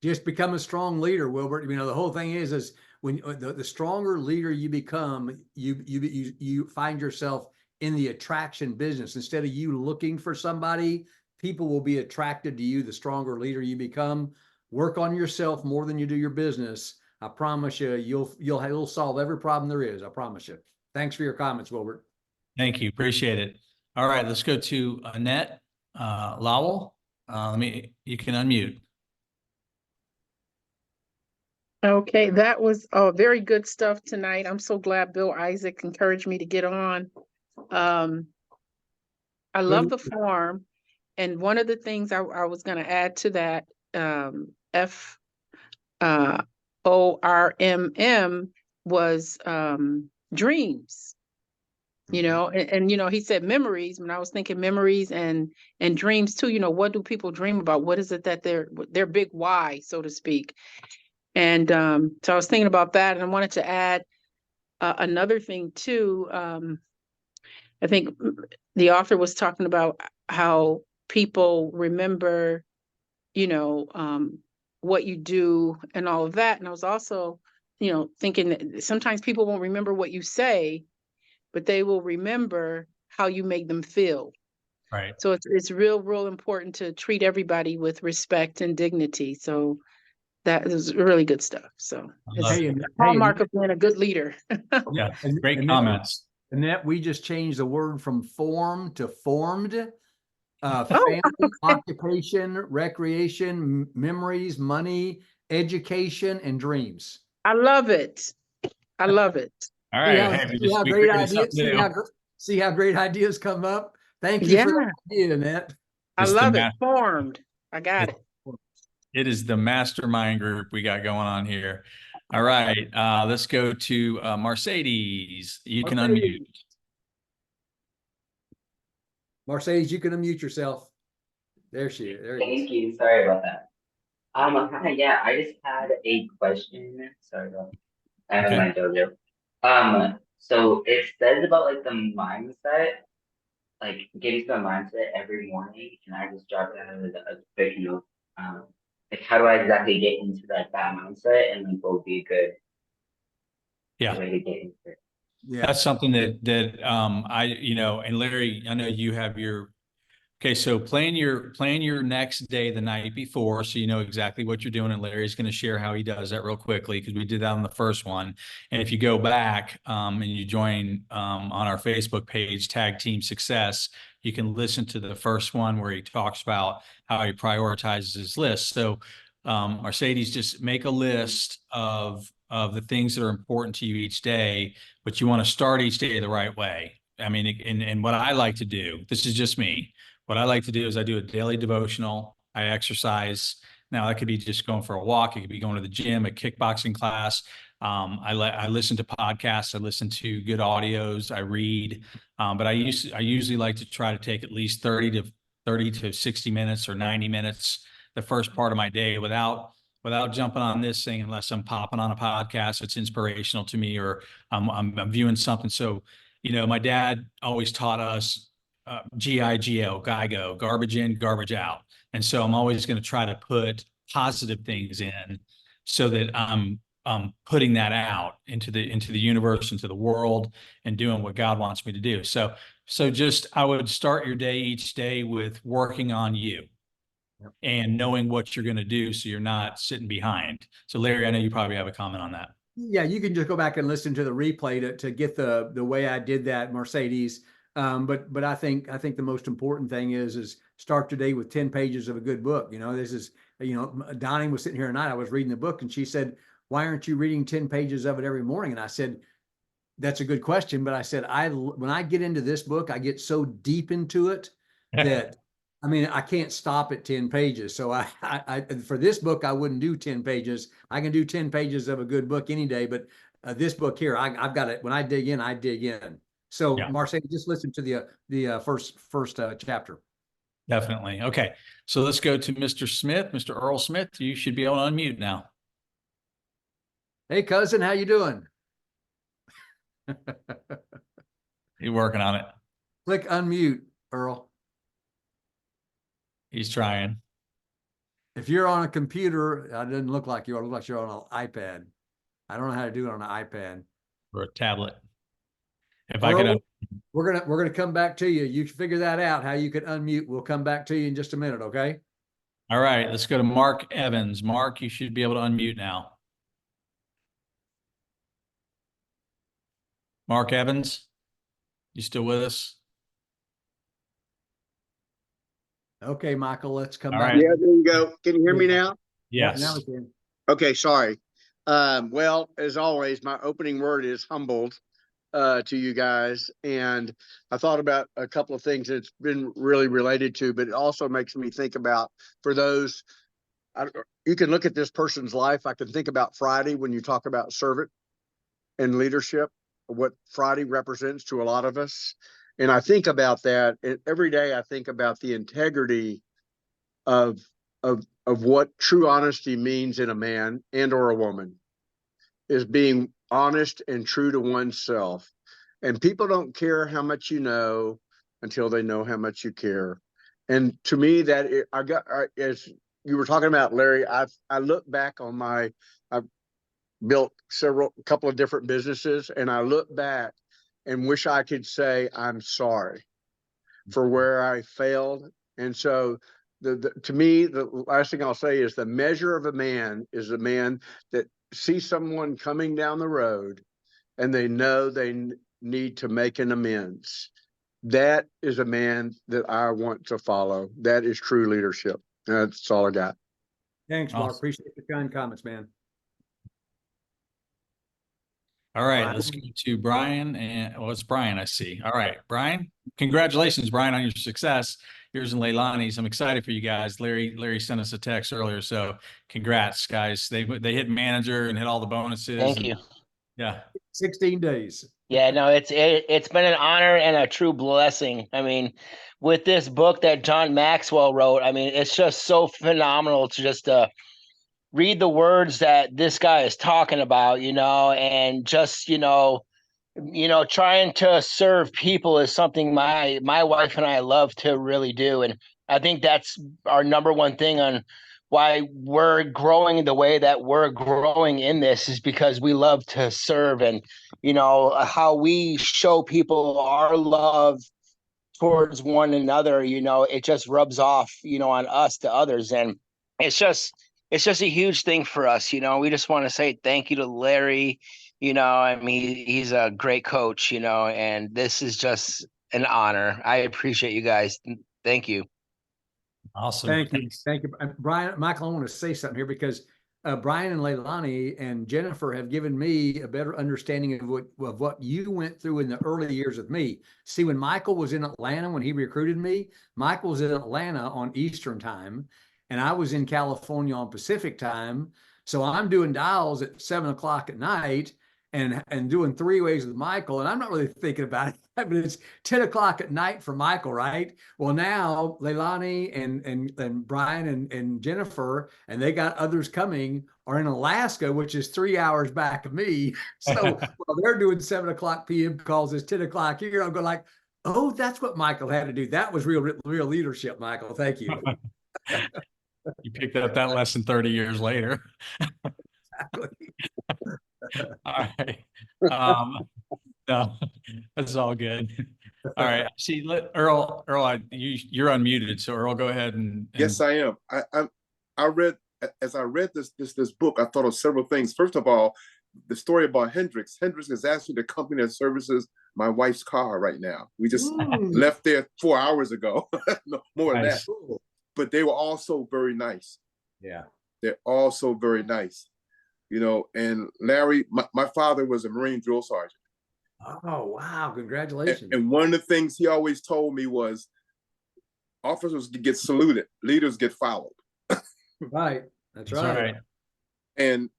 Just become a strong leader, Wilbert. The whole thing is when the stronger leader you become, you find yourself in the attraction business. Instead of you looking for somebody, people will be attracted to you. The stronger leader you become, work on yourself more than you do your business. I promise you, you'll solve every problem there is. I promise you. Thanks for your comments, Wilbert. Thank you. Appreciate it. All right, let's go to Annette Lowell. You can unmute. Okay, that was very good stuff tonight. I'm so glad Bill Isaac encouraged me to get on. I love the form. And one of the things I was going to add to that, FORMM was dreams. You know, and you know, he said memories, when I was thinking memories and dreams too. You know, what do people dream about? What is it that their big why, so to speak? And so I was thinking about that, and I wanted to add another thing too. I think the author was talking about how people remember, you know, what you do and all of that. And I was also, you know, thinking that sometimes people won't remember what you say, but they will remember how you make them feel. Right. So it's real important to treat everybody with respect and dignity. So that is really good stuff. So it's Love Hey, it. and, a hallmark of being a good leader. Yeah, and- great and comments. Annette, we just changed the word from form to formed. Oh. Family, occupation, recreation, memories, money, education, and dreams. I love it. I love it. All See right. how, Hey, see how we great created ideas, something new. see how great ideas come up. Thank you for that idea, Annette. I It's the love it. ma- Formed. I got it. It is the mastermind group we got going on here. All right. Let's go to Mercedes. You can unmute. Mercedes, you can unmute yourself. There she is. There it is. Thank you. Sorry about that. Hi, yeah, I just had a question. Sorry about I have Okay. my dojo. So it says about like the mindset, like getting to a mindset every morning, and I just jot down a quick note. Like how do I exactly get into that mindset, and like what would be a good Yeah. way to get into it? Yeah. That's something that I, you know, and Larry, I know you have your, okay, so plan your next day the night before, so you know exactly what you're doing. And Larry's going to share how he does that real quickly, because we did that on the first one. And if you go back and you join on our Facebook page, Tag Team Success, you can listen to the first one where he talks about how he prioritizes his list. So Mercedes, just make a list of the things that are important to you each day, but you want to start each day the right way. I mean, and what I like to do, this is just me. What I like to do is I do a daily devotional. I exercise. Now that could be just going for a walk. It could be going to the gym, a kickboxing class. I listen to podcasts. I listen to good audios. I read, but I usually like to try to take at least 30 to 60 minutes or 90 minutes the first part of my day without jumping on this thing, unless I'm popping on a podcast that's inspirational to me, or I'm viewing something. So, you know, my dad always taught us GIGO, GIGO, garbage in, garbage out. And so I'm always going to try to put positive things in, so that I'm putting that out into the universe, into the world, and doing what God wants me to do. So just, I would start your day each day with working on you. Yep. And knowing what you're going to do, so you're not sitting behind. So Larry, I know you probably have a comment on that. Yeah, you can just go back and listen to the replay to get the way I did that, Mercedes. But I think the most important thing is start today with 10 pages of a good book. You know, this is, you know, Donnie was sitting here tonight. I was reading the book, and she said, "Why aren't you reading 10 pages of it every morning?" And I said, "That's a good question." But I said, when I get into this book, I get so deep into it that I mean, I can't stop at 10 pages. So I for this book, I wouldn't do 10 pages. I can do 10 pages of a good book any day, but this book here, I've got it. When I dig in, I dig in. So yeah. Marcel, just listen to the first chapter. Definitely. Okay. So let's go to Mr. Smith. Mr. Earl Smith, you should be able to unmute now. Hey, cousin, how you doing? You're working on it. Click unmute, Earl. He's trying. If you're on a computer, it doesn't look like you are. It looks like you're on an iPad. I don't know how to do it on an iPad. Or a tablet. If Earl, I could. We're gonna come back to you. You figure that out, how you can unmute. We'll come back to you in just a minute, okay? All right. Let's go to Mark Evans. Mark, you should be able to unmute now. Mark Evans, you still with us? Okay, Michael, let's come All back. right. Yeah, there you go. Can you hear me Yeah. now? Yes. Now we can. Okay, sorry. Well, as always, my opening word is humbled to you guys. And I thought about a couple of things that's been really related to, but it also makes me think about for those, you can look at this person's life. I can think about Friday when you talk about servant and leadership, what Friday represents to a lot of us. And I think about that every day. I think about the integrity of what true honesty means in a man and or a woman is being honest and true to oneself. And people don't care how much you know until they know how much you care. And to me, as you were talking about, Larry, I look back on I've built a couple of different businesses, and I look back and wish I could say I'm sorry for where I failed. And so to me, the last thing I'll say is the measure of a man is a man that sees someone coming down the road and they know they need to make an amends. That is a man that I want to follow. That is true leadership. That's all I got. Thanks, Mark. Awesome. Appreciate the kind comments, man. All right, Brian. let's go to Brian, and it's Brian I see. All right, Brian, congratulations, Brian, on your success. Yours and Leilani's. I'm excited for you guys. Larry sent us a text earlier, so congrats, guys. They hit manager and hit all the bonuses. Thank and, you. Yeah. 16 days. Yeah, no, it's been an honor and a true blessing. I mean, with this book that John Maxwell wrote, I mean, it's just so phenomenal to just read the words that this guy is talking about, and just, trying to serve people is something my wife and I love to really do. And I think that's our number one thing on why we're growing the way that we're growing in this is because we love to serve, and how we show people our love towards one another, it just rubs off, on us to others. And it's just a huge thing for us. We just want to say thank you to Larry. I mean, he's a great coach, and this is just an honor. I appreciate you guys. Thank you. Awesome. Thank you. Thanks. Thank you. Brian, Michael, I want to say something here because Brian and Leilani and Jennifer have given me a better understanding of what you went through in the early years with me. See, when Michael was in Atlanta, when he recruited me, Michael was in Atlanta on Eastern time, and I was in California on Pacific time. So I'm doing dials at 7 o'clock at night and doing three-ways with Michael, and I'm not really thinking about it, but it's 10 o'clock at night for Michael, right? Well, now Leilani and Brian and Jennifer, and they got others coming, are in Alaska, which is 3 hours back of me. So while they're doing 7 o'clock p.m. calls, it's 10 o'clock here. I'm going like, oh, that's what Michael had to do. That was real leadership, Michael. Thank you. You picked up that lesson 30 years later. Exactly. All right. No, that's all good. All right. See, Earl, you're unmuted. So Earl, go ahead and Yes, I am. I read this book, I thought of several things. First of all, the story about Hendrix. Hendrix is actually the company that services my wife's car right now. We just left there 4 hours ago. No, more than Nice. that. But they were also very nice. Yeah. They're also very nice. And Larry, my father was a Marine drill sergeant. Oh, wow. Congratulations. And one of the things he always told me was officers get saluted, leaders get followed. Right. That's That's right. right.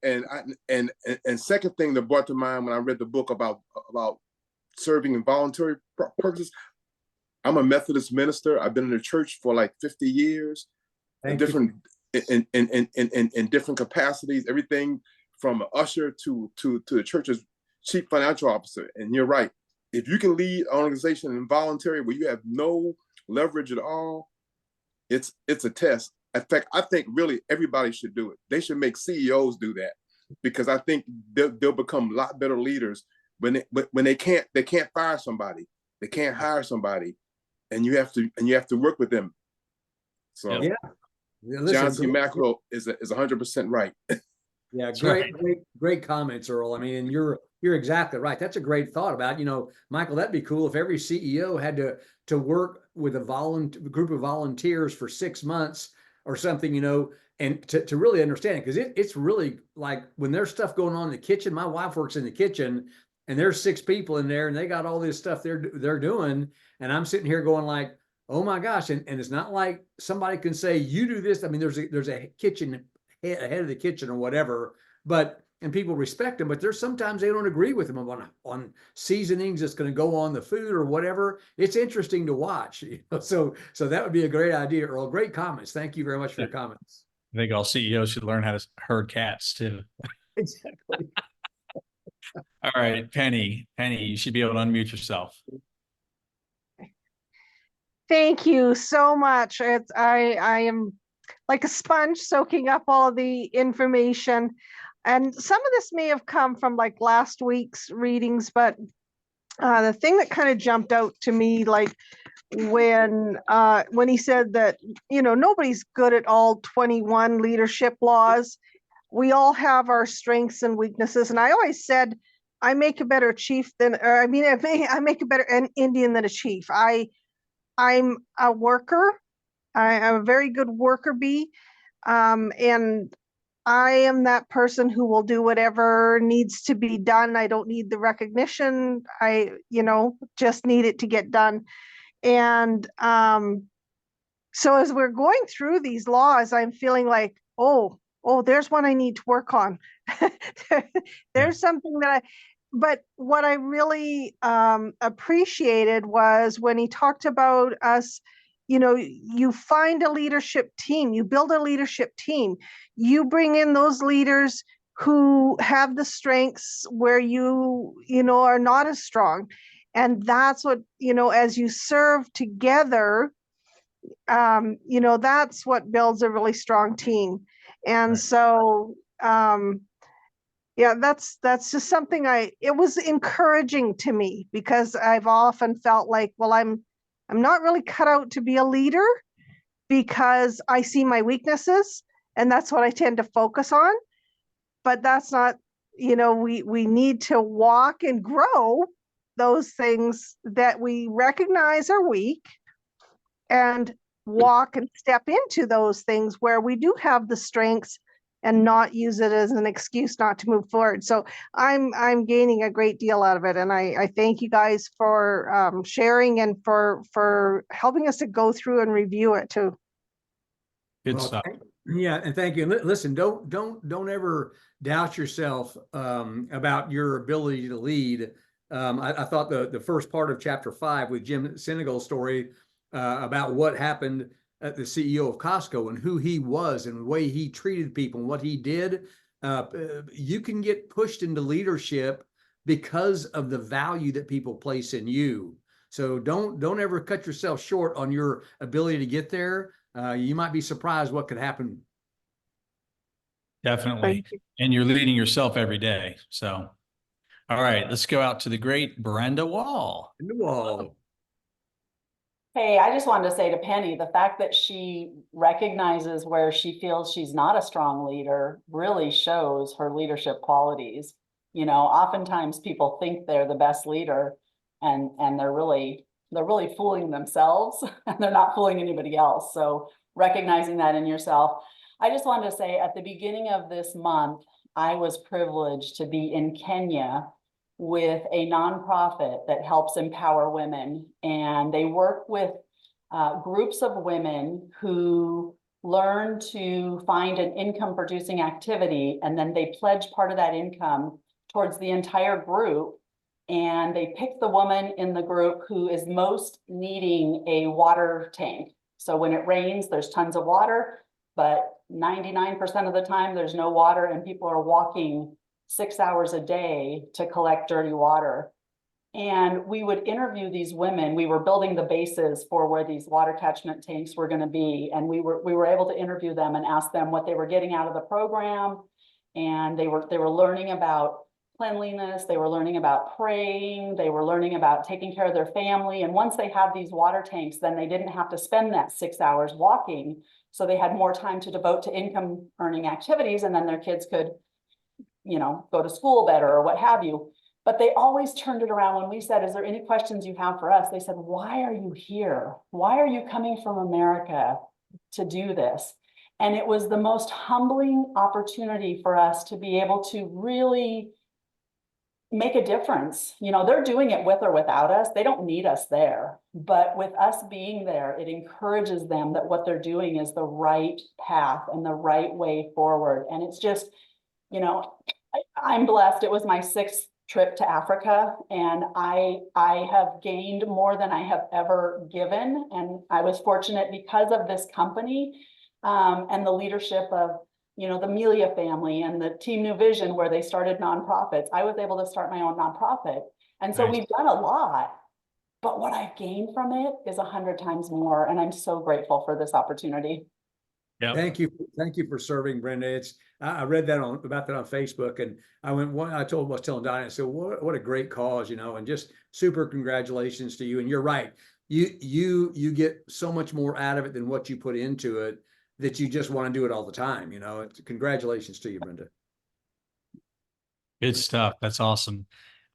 And second thing that brought to mind when I read the book about serving in voluntary purposes, I'm a Methodist minister. I've been in the church for like 50 years, in different capacities, everything from an usher to the church's chief financial officer. And you're right. If you can lead an organization involuntary where you have no leverage at all, it's a test. In fact, I think really everybody should do it. They should make CEOs do that, because I think they'll become a lot better leaders when they can't fire somebody, they can't hire somebody, and you have to work with them. So Yeah. Listen, John C. Maxwell is 100% right. Yeah, That's right. great comments, Earl. I mean, and you're You're exactly right. That's a great thought about, Michael, that'd be cool if every CEO had to work with a group of volunteers for 6 months or something, and to really understand it. Because it's really like when there's stuff going on in the kitchen, my wife works in the kitchen and there's 6 people in there and they got all this stuff they're doing. And I'm sitting here going like, oh my gosh. And it's not like somebody can say, you do this. I mean, there's a kitchen head of the kitchen or whatever, and people respect them, but there's sometimes they don't agree with them on seasonings that's going to go on the food or whatever. It's interesting to watch. So that would be a great idea, Earl. Great comments. Thank you very much for your comments. I think all CEOs should learn how to herd cats too. Exactly. All right, Penny, you should be able to unmute yourself. Thank you so much. I am like a sponge soaking up all the information. And some of this may have come from like last week's readings, but the thing that kind of jumped out to me, like when he said that, nobody's good at all 21 leadership laws. We all have our strengths and weaknesses. And I always said, I make a better chief I make a better Indian than a chief. I'm a worker. I'm a very good worker bee. And I am that person who will do whatever needs to be done. I don't need the recognition. I, just need it to get done. And so as we're going through these laws, I'm feeling like, oh, there's one I need to work on. There's something but what I really appreciated was when he talked about us, you find a leadership team, you build a leadership team, you bring in those leaders who have the strengths where you are not as strong. And that's what, as you serve together, that's what builds a really strong team. And right. So, yeah, that's just something it was encouraging to me, because I've often felt like, well, I'm not really cut out to be a leader because I see my weaknesses and that's what I tend to focus on. But that's not, we need to walk and grow those things that we recognize are weak and walk and step into those things where we do have the strengths and not use it as an excuse not to move forward. So I'm gaining a great deal out of it. And I thank you guys for sharing and for helping us to go through and review it too. Good stuff. Yeah, and thank you. Listen, don't ever doubt yourself about your ability to lead. I thought the first part of chapter 5 with Jim Senegal's story about what happened at the CEO of Costco and who he was and the way he treated people and what he did. You can get pushed into leadership because of the value that people place in you. So don't ever cut yourself short on your ability to get there. You might be surprised what could happen. Definitely. And you're leading yourself every day. So, all right, let's go out to the great Brenda Wall. Hey, I just wanted to say to Penny, the fact that she recognizes where she feels she's not a strong leader really shows her leadership qualities. Oftentimes people think they're the best leader and they're really fooling themselves and they're not fooling anybody else. So recognizing that in yourself. I just wanted to say at the beginning of this month, I was privileged to be in Kenya with a nonprofit that helps empower women. And they work with groups of women who learn to find an income producing activity, and then they pledge part of that income towards the entire group. And they pick the woman in the group who is most needing a water tank. So when it rains, there's tons of water, but 99% of the time there's no water and people are walking 6 hours a day to collect dirty water. And we would interview these women. We were building the bases for where these water catchment tanks were going to be. And we were able to interview them and ask them what they were getting out of the program. And they were learning about cleanliness. They were learning about praying. They were learning about taking care of their family. And once they had these water tanks, then they didn't have to spend that 6 hours walking. So they had more time to devote to income earning activities. And then their kids could, go to school better or what have you. But they always turned it around when we said, is there any questions you have for us? They said, why are you here? Why are you coming from America to do this? And it was the most humbling opportunity for us to be able to really make a difference. You know, they're doing it with or without us. They don't need us there. But with us being there, it encourages them that what they're doing is the right path and the right way forward. And it's just, you know, I'm blessed. It was my 6th trip to Africa, and I have gained more than I have ever given. And I was fortunate because of this company and the leadership of, you know, the Melia family and the Team New Vision, where they started nonprofits. I was able to start my own nonprofit. And so we've done a lot, but what I've gained from it is 100 times more. And I'm so grateful for this opportunity. Yeah. Thank you for serving, Brenda. It's I read that about that on Facebook, and I was telling Donnie, I said, what a great cause, you know, and just super congratulations to you. And you're right, you get so much more out of it than what you put into it, that you just want to do it all the time. You know, congratulations to you, Brenda. Good stuff. That's awesome.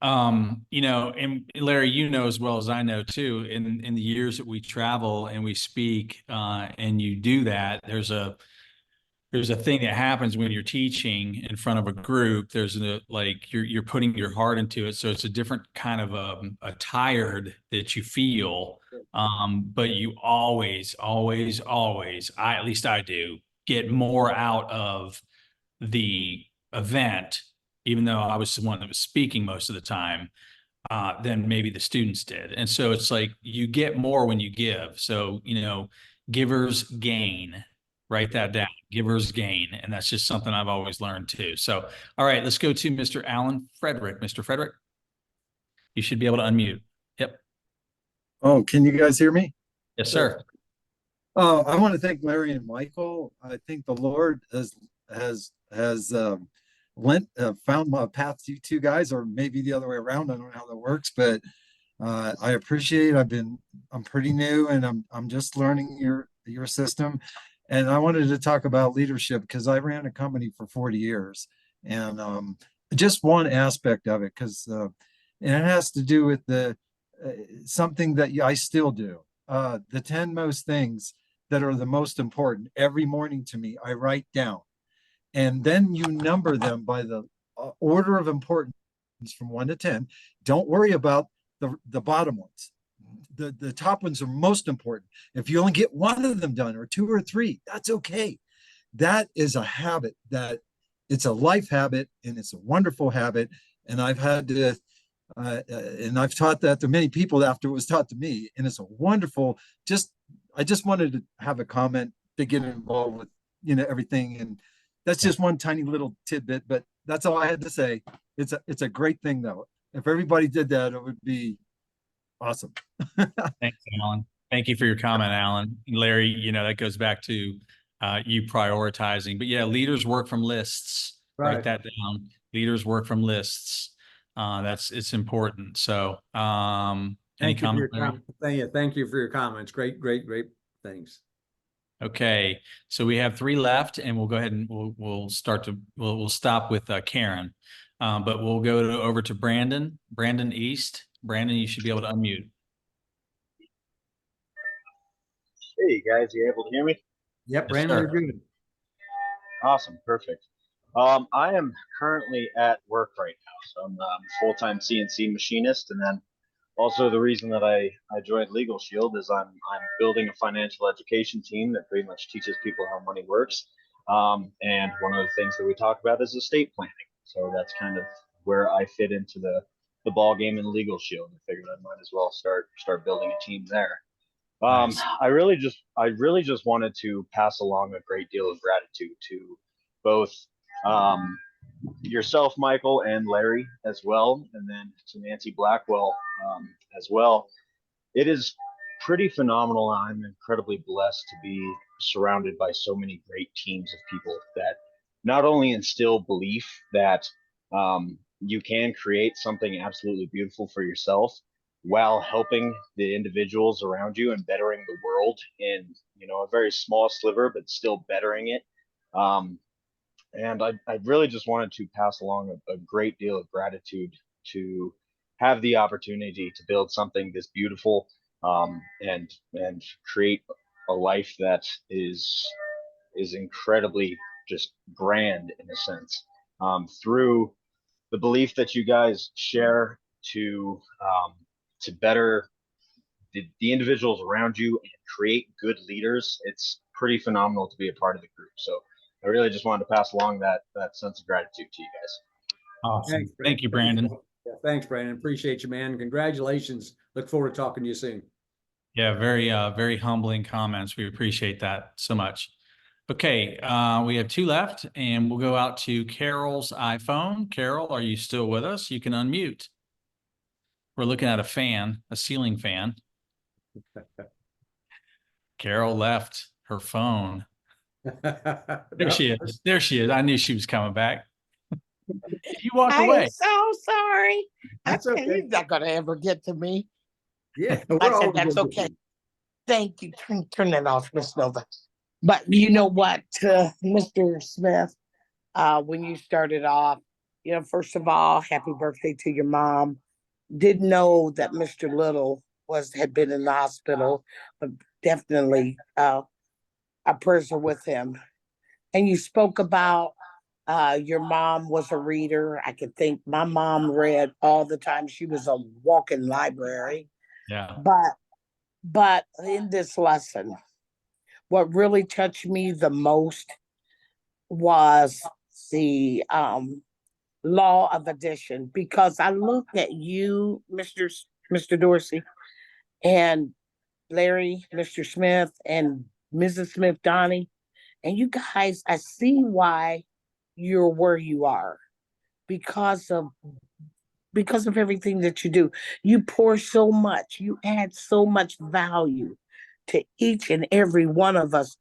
You know, and Larry, you know as well as I know too, in the years that we travel and we speak, and you do that, there's a thing that happens when you're teaching in front of a group. There's like you're putting your heart into it, so it's a different kind of a tired that you feel. But you always, at least I do, get more out of the event, even though I was the one that was speaking most of the time, than maybe the students did. And so it's like you get more when you give. So, you know, givers gain. Write that down. Givers gain. And that's just something I've always learned too. So, all right, let's go to Mr. Alan Frederick. Mr. Frederick, you should be able to unmute. Yep. Oh, can you guys hear me? Yes, sir. I want to thank Larry and Michael. I think the Lord has found my path to you two guys, or maybe the other way around. I don't know how that works, but I appreciate. I'm pretty new, and I'm just learning your system. And I wanted to talk about leadership because I ran a company for 40 years, and just one aspect of it, because and it has to do with the something that I still do. The 10 most things that are the most important every morning to me, I write down, and then you number them by the order of importance from 1 to 10. Don't worry about the bottom ones. The top ones are most important. If you only get one of them done, or 2 or 3, that's okay. That is a habit, that it's a life habit, and it's a wonderful habit. And I've had to, and I've taught that to many people after it was taught to me. And it's a wonderful, I just wanted to have a comment to get involved with, you know, everything. And that's just one tiny little tidbit, but that's all I had to say. It's a great thing though. If everybody did that, it would be awesome. Thanks, Alan. Thank you for your comment, Alan. Larry, you know, that goes back to you prioritizing. But yeah, leaders work from lists. Right. Write that down. Leaders work from lists. It's important. So any comment? Thank you for your comments. Great things. Okay, so we have 3 left, and we'll go ahead and we'll stop with Karen, but we'll go over to Brandon East. Brandon, you should be able to unmute. Hey guys, you able to hear me? Yep, Brandon, you're good. Awesome, perfect. I am currently at work right now, so I'm a full-time CNC machinist, and then also the reason that I joined Legal Shield is I'm building a financial education team that pretty much teaches people how money works. And one of the things that we talk about is estate planning. So that's kind of where I fit into the ball game in Legal Shield. I figured I might as well start building a team there. Nice. I really just wanted to pass along a great deal of gratitude to both yourself, Michael, and Larry as well, and then to Nancy Blackwell as well. It is pretty phenomenal. I'm incredibly blessed to be surrounded by so many great teams of people that not only instill belief that you can create something absolutely beautiful for yourself while helping the individuals around you and bettering the world in, you know, a very small sliver, but still bettering it. And I really just wanted to pass along a great deal of gratitude to have the opportunity to build something this beautiful, and create a life that is incredibly just grand in a sense, through the belief that you guys share to better the individuals around you and create good leaders. It's pretty phenomenal to be a part of the group. So I really just wanted to pass along that sense of gratitude to you guys. Awesome. Thanks, Thank you, Brandon. Yeah, thanks, Brandon. Appreciate you, man. Congratulations. Look forward to talking to you soon. Yeah, very humbling comments. We appreciate that so much. Okay, we have 2 left, and we'll go out to Carol's iPhone. Carol, are you still with us? You can unmute. We're looking at a ceiling fan. Carol left her phone. There she is. There she is. I knew she was coming back. You walked away. I'm so sorry. That's I okay. He's not gonna ever get to me. Yeah, I said, that's okay. Thank you. Turn that off, Miss Nova. But you know what, Mr. Smith, when you started off, first of all, happy birthday to your mom. Didn't know that Mr. Little had been in the hospital, but definitely our prayers are with him. And you spoke about your mom was a reader. I could think my mom read all the time. She was a walking library. Yeah. But in this lesson, what really touched me the most was the law of addition, because I looked at you, Mr. Dorsey, and Larry, Mr. Smith, and Mrs. Smith Donnie, and you guys, I see why you're where you are because of everything that you do. You pour so much, you add so much value to each and every one of us.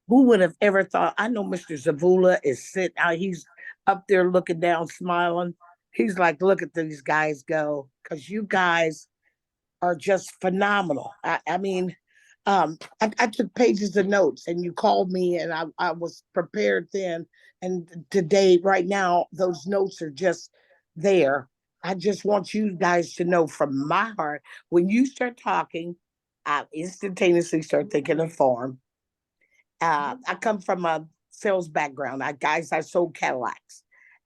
Who would have ever thought? I know Mr. Zavula is sitting out, he's up there looking down, smiling. He's like, look at these guys go, because you guys are just phenomenal. I mean, I took pages of notes, and you called me, and I was prepared then. And today, right now, those notes are just there. I just want you guys to know from my heart, when you start talking, I instantaneously start thinking of farm. I come from a sales background. I sold Cadillacs,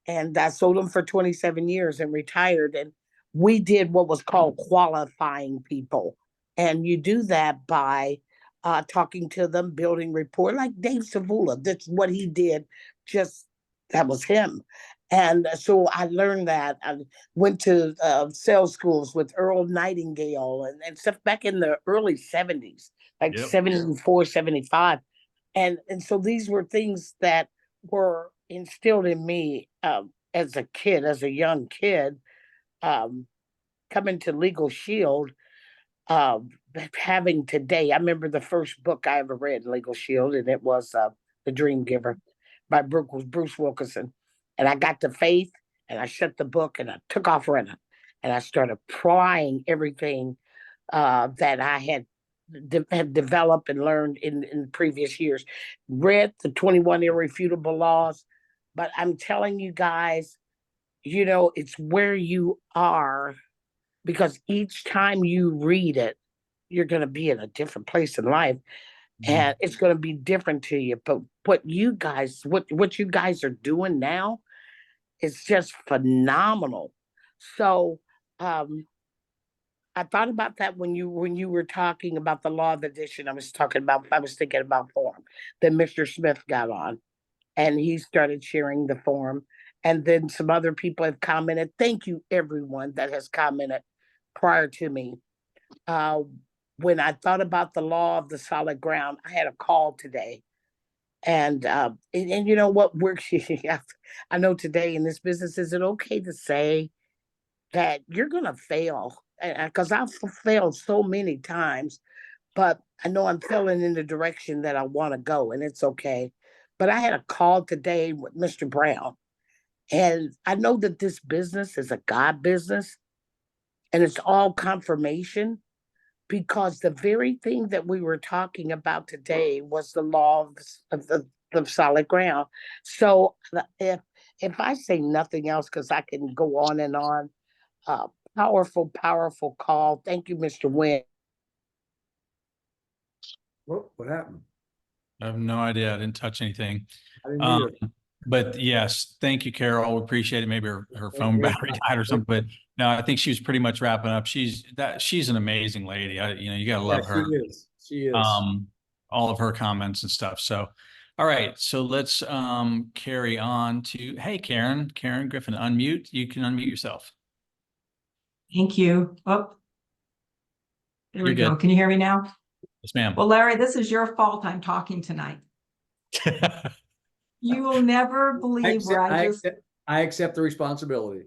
and I sold them for 27 years and retired. And we did what was called qualifying people. And you do that by talking to them, building rapport, like Dave Savula. That's what he did. That was him. And so I learned that. I went to sales schools with Earl Nightingale and stuff back in the early 70s, like 74, 75. And so these were things that were instilled in me as a young kid, coming to Legal Shield, having today. I remember the first book I ever read in Legal Shield, and it was The Dream Giver by Bruce Wilkinson. And I got to faith, and I shut the book, and I took off running, and I started applying everything that I had developed and learned in previous years. Read the 21 Irrefutable Laws, but I'm telling you guys, it's where you are, because each time you read it, you're going to be in a different place in life. And it's going to be different to you. But what you guys are doing now is just phenomenal. So I thought about that when you were talking about the law of addition. I was thinking about form. Then Mr. Smith got on, and he started sharing the form. And then some other people have commented. Thank you, everyone that has commented prior to me. When I thought about the law of the solid ground, I had a call today. And you know what? I know today in this business, is it okay to say that you're going to fail? Because I've failed so many times, but I know I'm failing in the direction that I want to go, and it's okay. But I had a call today with Mr. Brown, and I know that this business is a God business, and it's all confirmation, because the very thing that we were talking about today was the law of the solid ground. So if I say nothing else, because I can go on and on, powerful, powerful call. Thank you, Mr. Wynn. What happened? I have no idea. I didn't touch anything. I didn't either. But yes, thank you, Carol. We appreciate it. Maybe her phone Yeah. battery died or something, but no, I think she was pretty much wrapping up. She's an amazing lady. You gotta love her. She is. She is. All of her comments and stuff. So, all right. So let's carry on to, hey, Karen Griffin, unmute. You can unmute yourself. Thank you. Oh, there we You're go. good. Can you hear me now? Yes, ma'am. Well, Larry, this is your fault. I'm talking tonight. You will never believe where I accept the responsibility.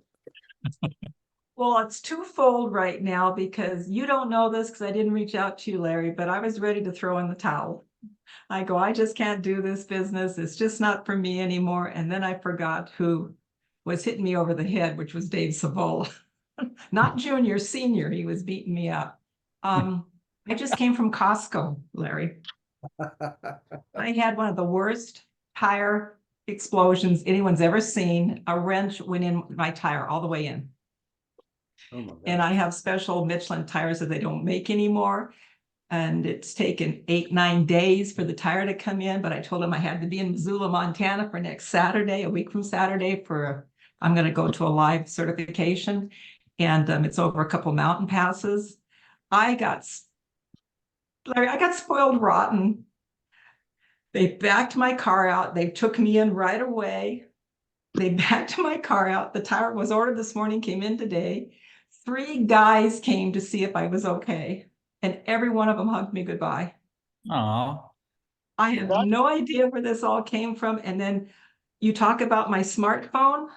Well, it's twofold right now because you don't know this because I didn't reach out to you, Larry, but I was ready to throw in the towel. I just can't do this business. It's just not for me anymore. And then I forgot who was hitting me over the head, which was Dave Savola. Not junior, senior. He was beating me up. I just came from Costco, Larry. I had one of the worst tire explosions anyone's ever seen. A wrench went in my tire all the way in. Oh my God. And I have special Michelin tires that they don't make anymore. And it's taken 8-9 days for the tire to come in. But I told him I had to be in Missoula, Montana for next Saturday, a week from Saturday I'm going to go to a live certification. And it's over a couple mountain passes. I got spoiled rotten. They backed my car out. They took me in right away. They backed my car out. The tire was ordered this morning, came in today. 3 guys came to see if I was okay. And every one of them hugged me goodbye. Aw. I have no idea where this all came from. And then you talk about my smartphone.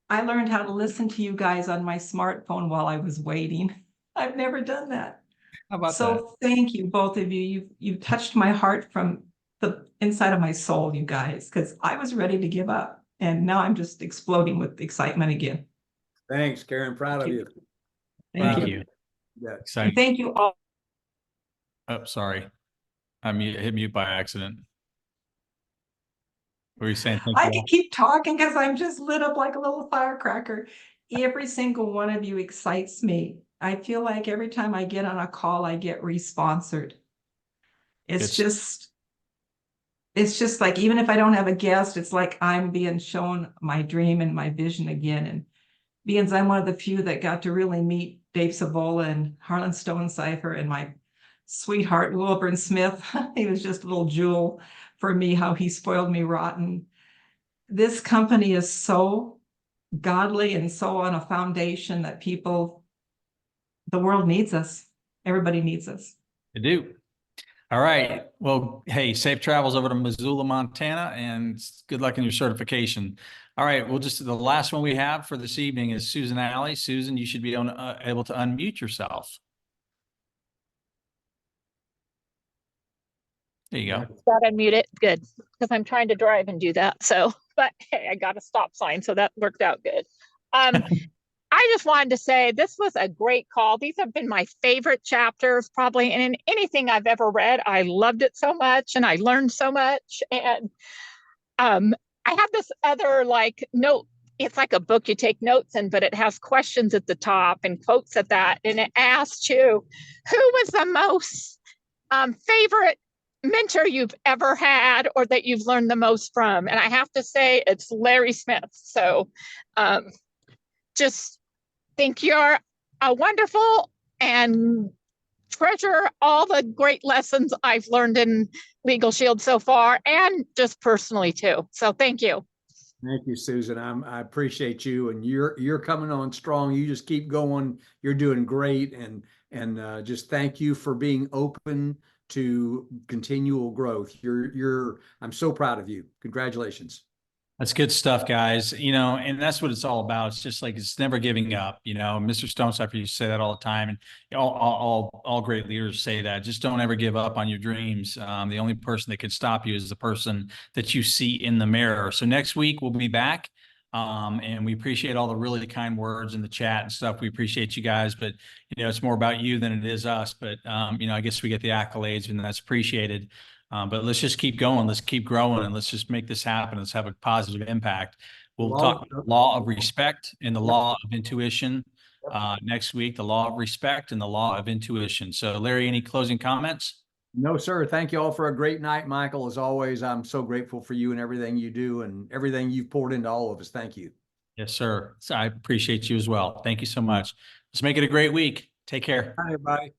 I learned how to listen to you guys on my smartphone while I was waiting. I've never done that. How about that? So thank you, both of you. You've touched my heart from the inside of my soul, you guys, because I was ready to give up. And now I'm just exploding with excitement again. Thanks, Karen. Proud of you. Thank you. Yeah. Exciting. Thank you all. Oh, sorry. I hit mute by accident. What were you saying? Thank I you can all. keep talking because I'm just lit up like a little firecracker. Every single one of you excites me. I feel like every time I get on a call, I get responsored. It's just like, even if I don't have a guest, it's like I'm being shown my dream and my vision again. And being I'm one of the few that got to really meet Dave Savola and Harlan Stonecipher and my sweetheart, Wilburn Smith. He was just a little jewel for me, how he spoiled me rotten. This company is so godly and so on a foundation that the world needs us. Everybody needs us. I do. All right. Well, hey, safe travels over to Missoula, Montana, and good luck in your certification. All right. The last one we have for this evening is Susan Alley. Susan, you should be able to unmute yourself. There you go. Got unmuted. Good. Because I'm trying to drive and do that. So, but hey, I got a stop sign. So that worked out good. I just wanted to say this was a great call. These have been my favorite chapters probably in anything I've ever read. I loved it so much and I learned so much. And I have this other note. It's like a book you take notes in, but it has questions at the top and quotes at that. And it asks you, who was the most favorite mentor you've ever had or that you've learned the most from? And I have to say it's Larry Smith. So just think you're a wonderful and treasure all the great lessons I've learned in Legal Shield so far and just personally too. So thank you. Thank you, Susan. I appreciate you, and you're coming on strong. You just keep going. You're doing great, and just thank you for being open to continual growth. I'm so proud of you. Congratulations. That's good stuff, guys. And that's what it's all about. It's just like, it's never giving up. Mr. Stonecipher used to say that all the time, and all great leaders say that. Just don't ever give up on your dreams. The only person that can stop you is the person that you see in the mirror. So next week we'll be back. And we appreciate all the really kind words in the chat and stuff. We appreciate you guys, but it's more about you than it is us. But I guess we get the accolades, and that's appreciated. But let's just keep going. Let's keep growing, and let's just make this happen. Let's have a positive impact. We'll talk about the law of respect and the law of intuition next week, the law of respect and the law of intuition. So Larry, any closing comments? No, sir. Thank you all for a great night, Michael. As always, I'm so grateful for you and everything you do and everything you've poured into all of us. Thank you. Yes, sir. So I appreciate you as well. Thank you so much. Let's make it a great week. Take care. Bye, everybody.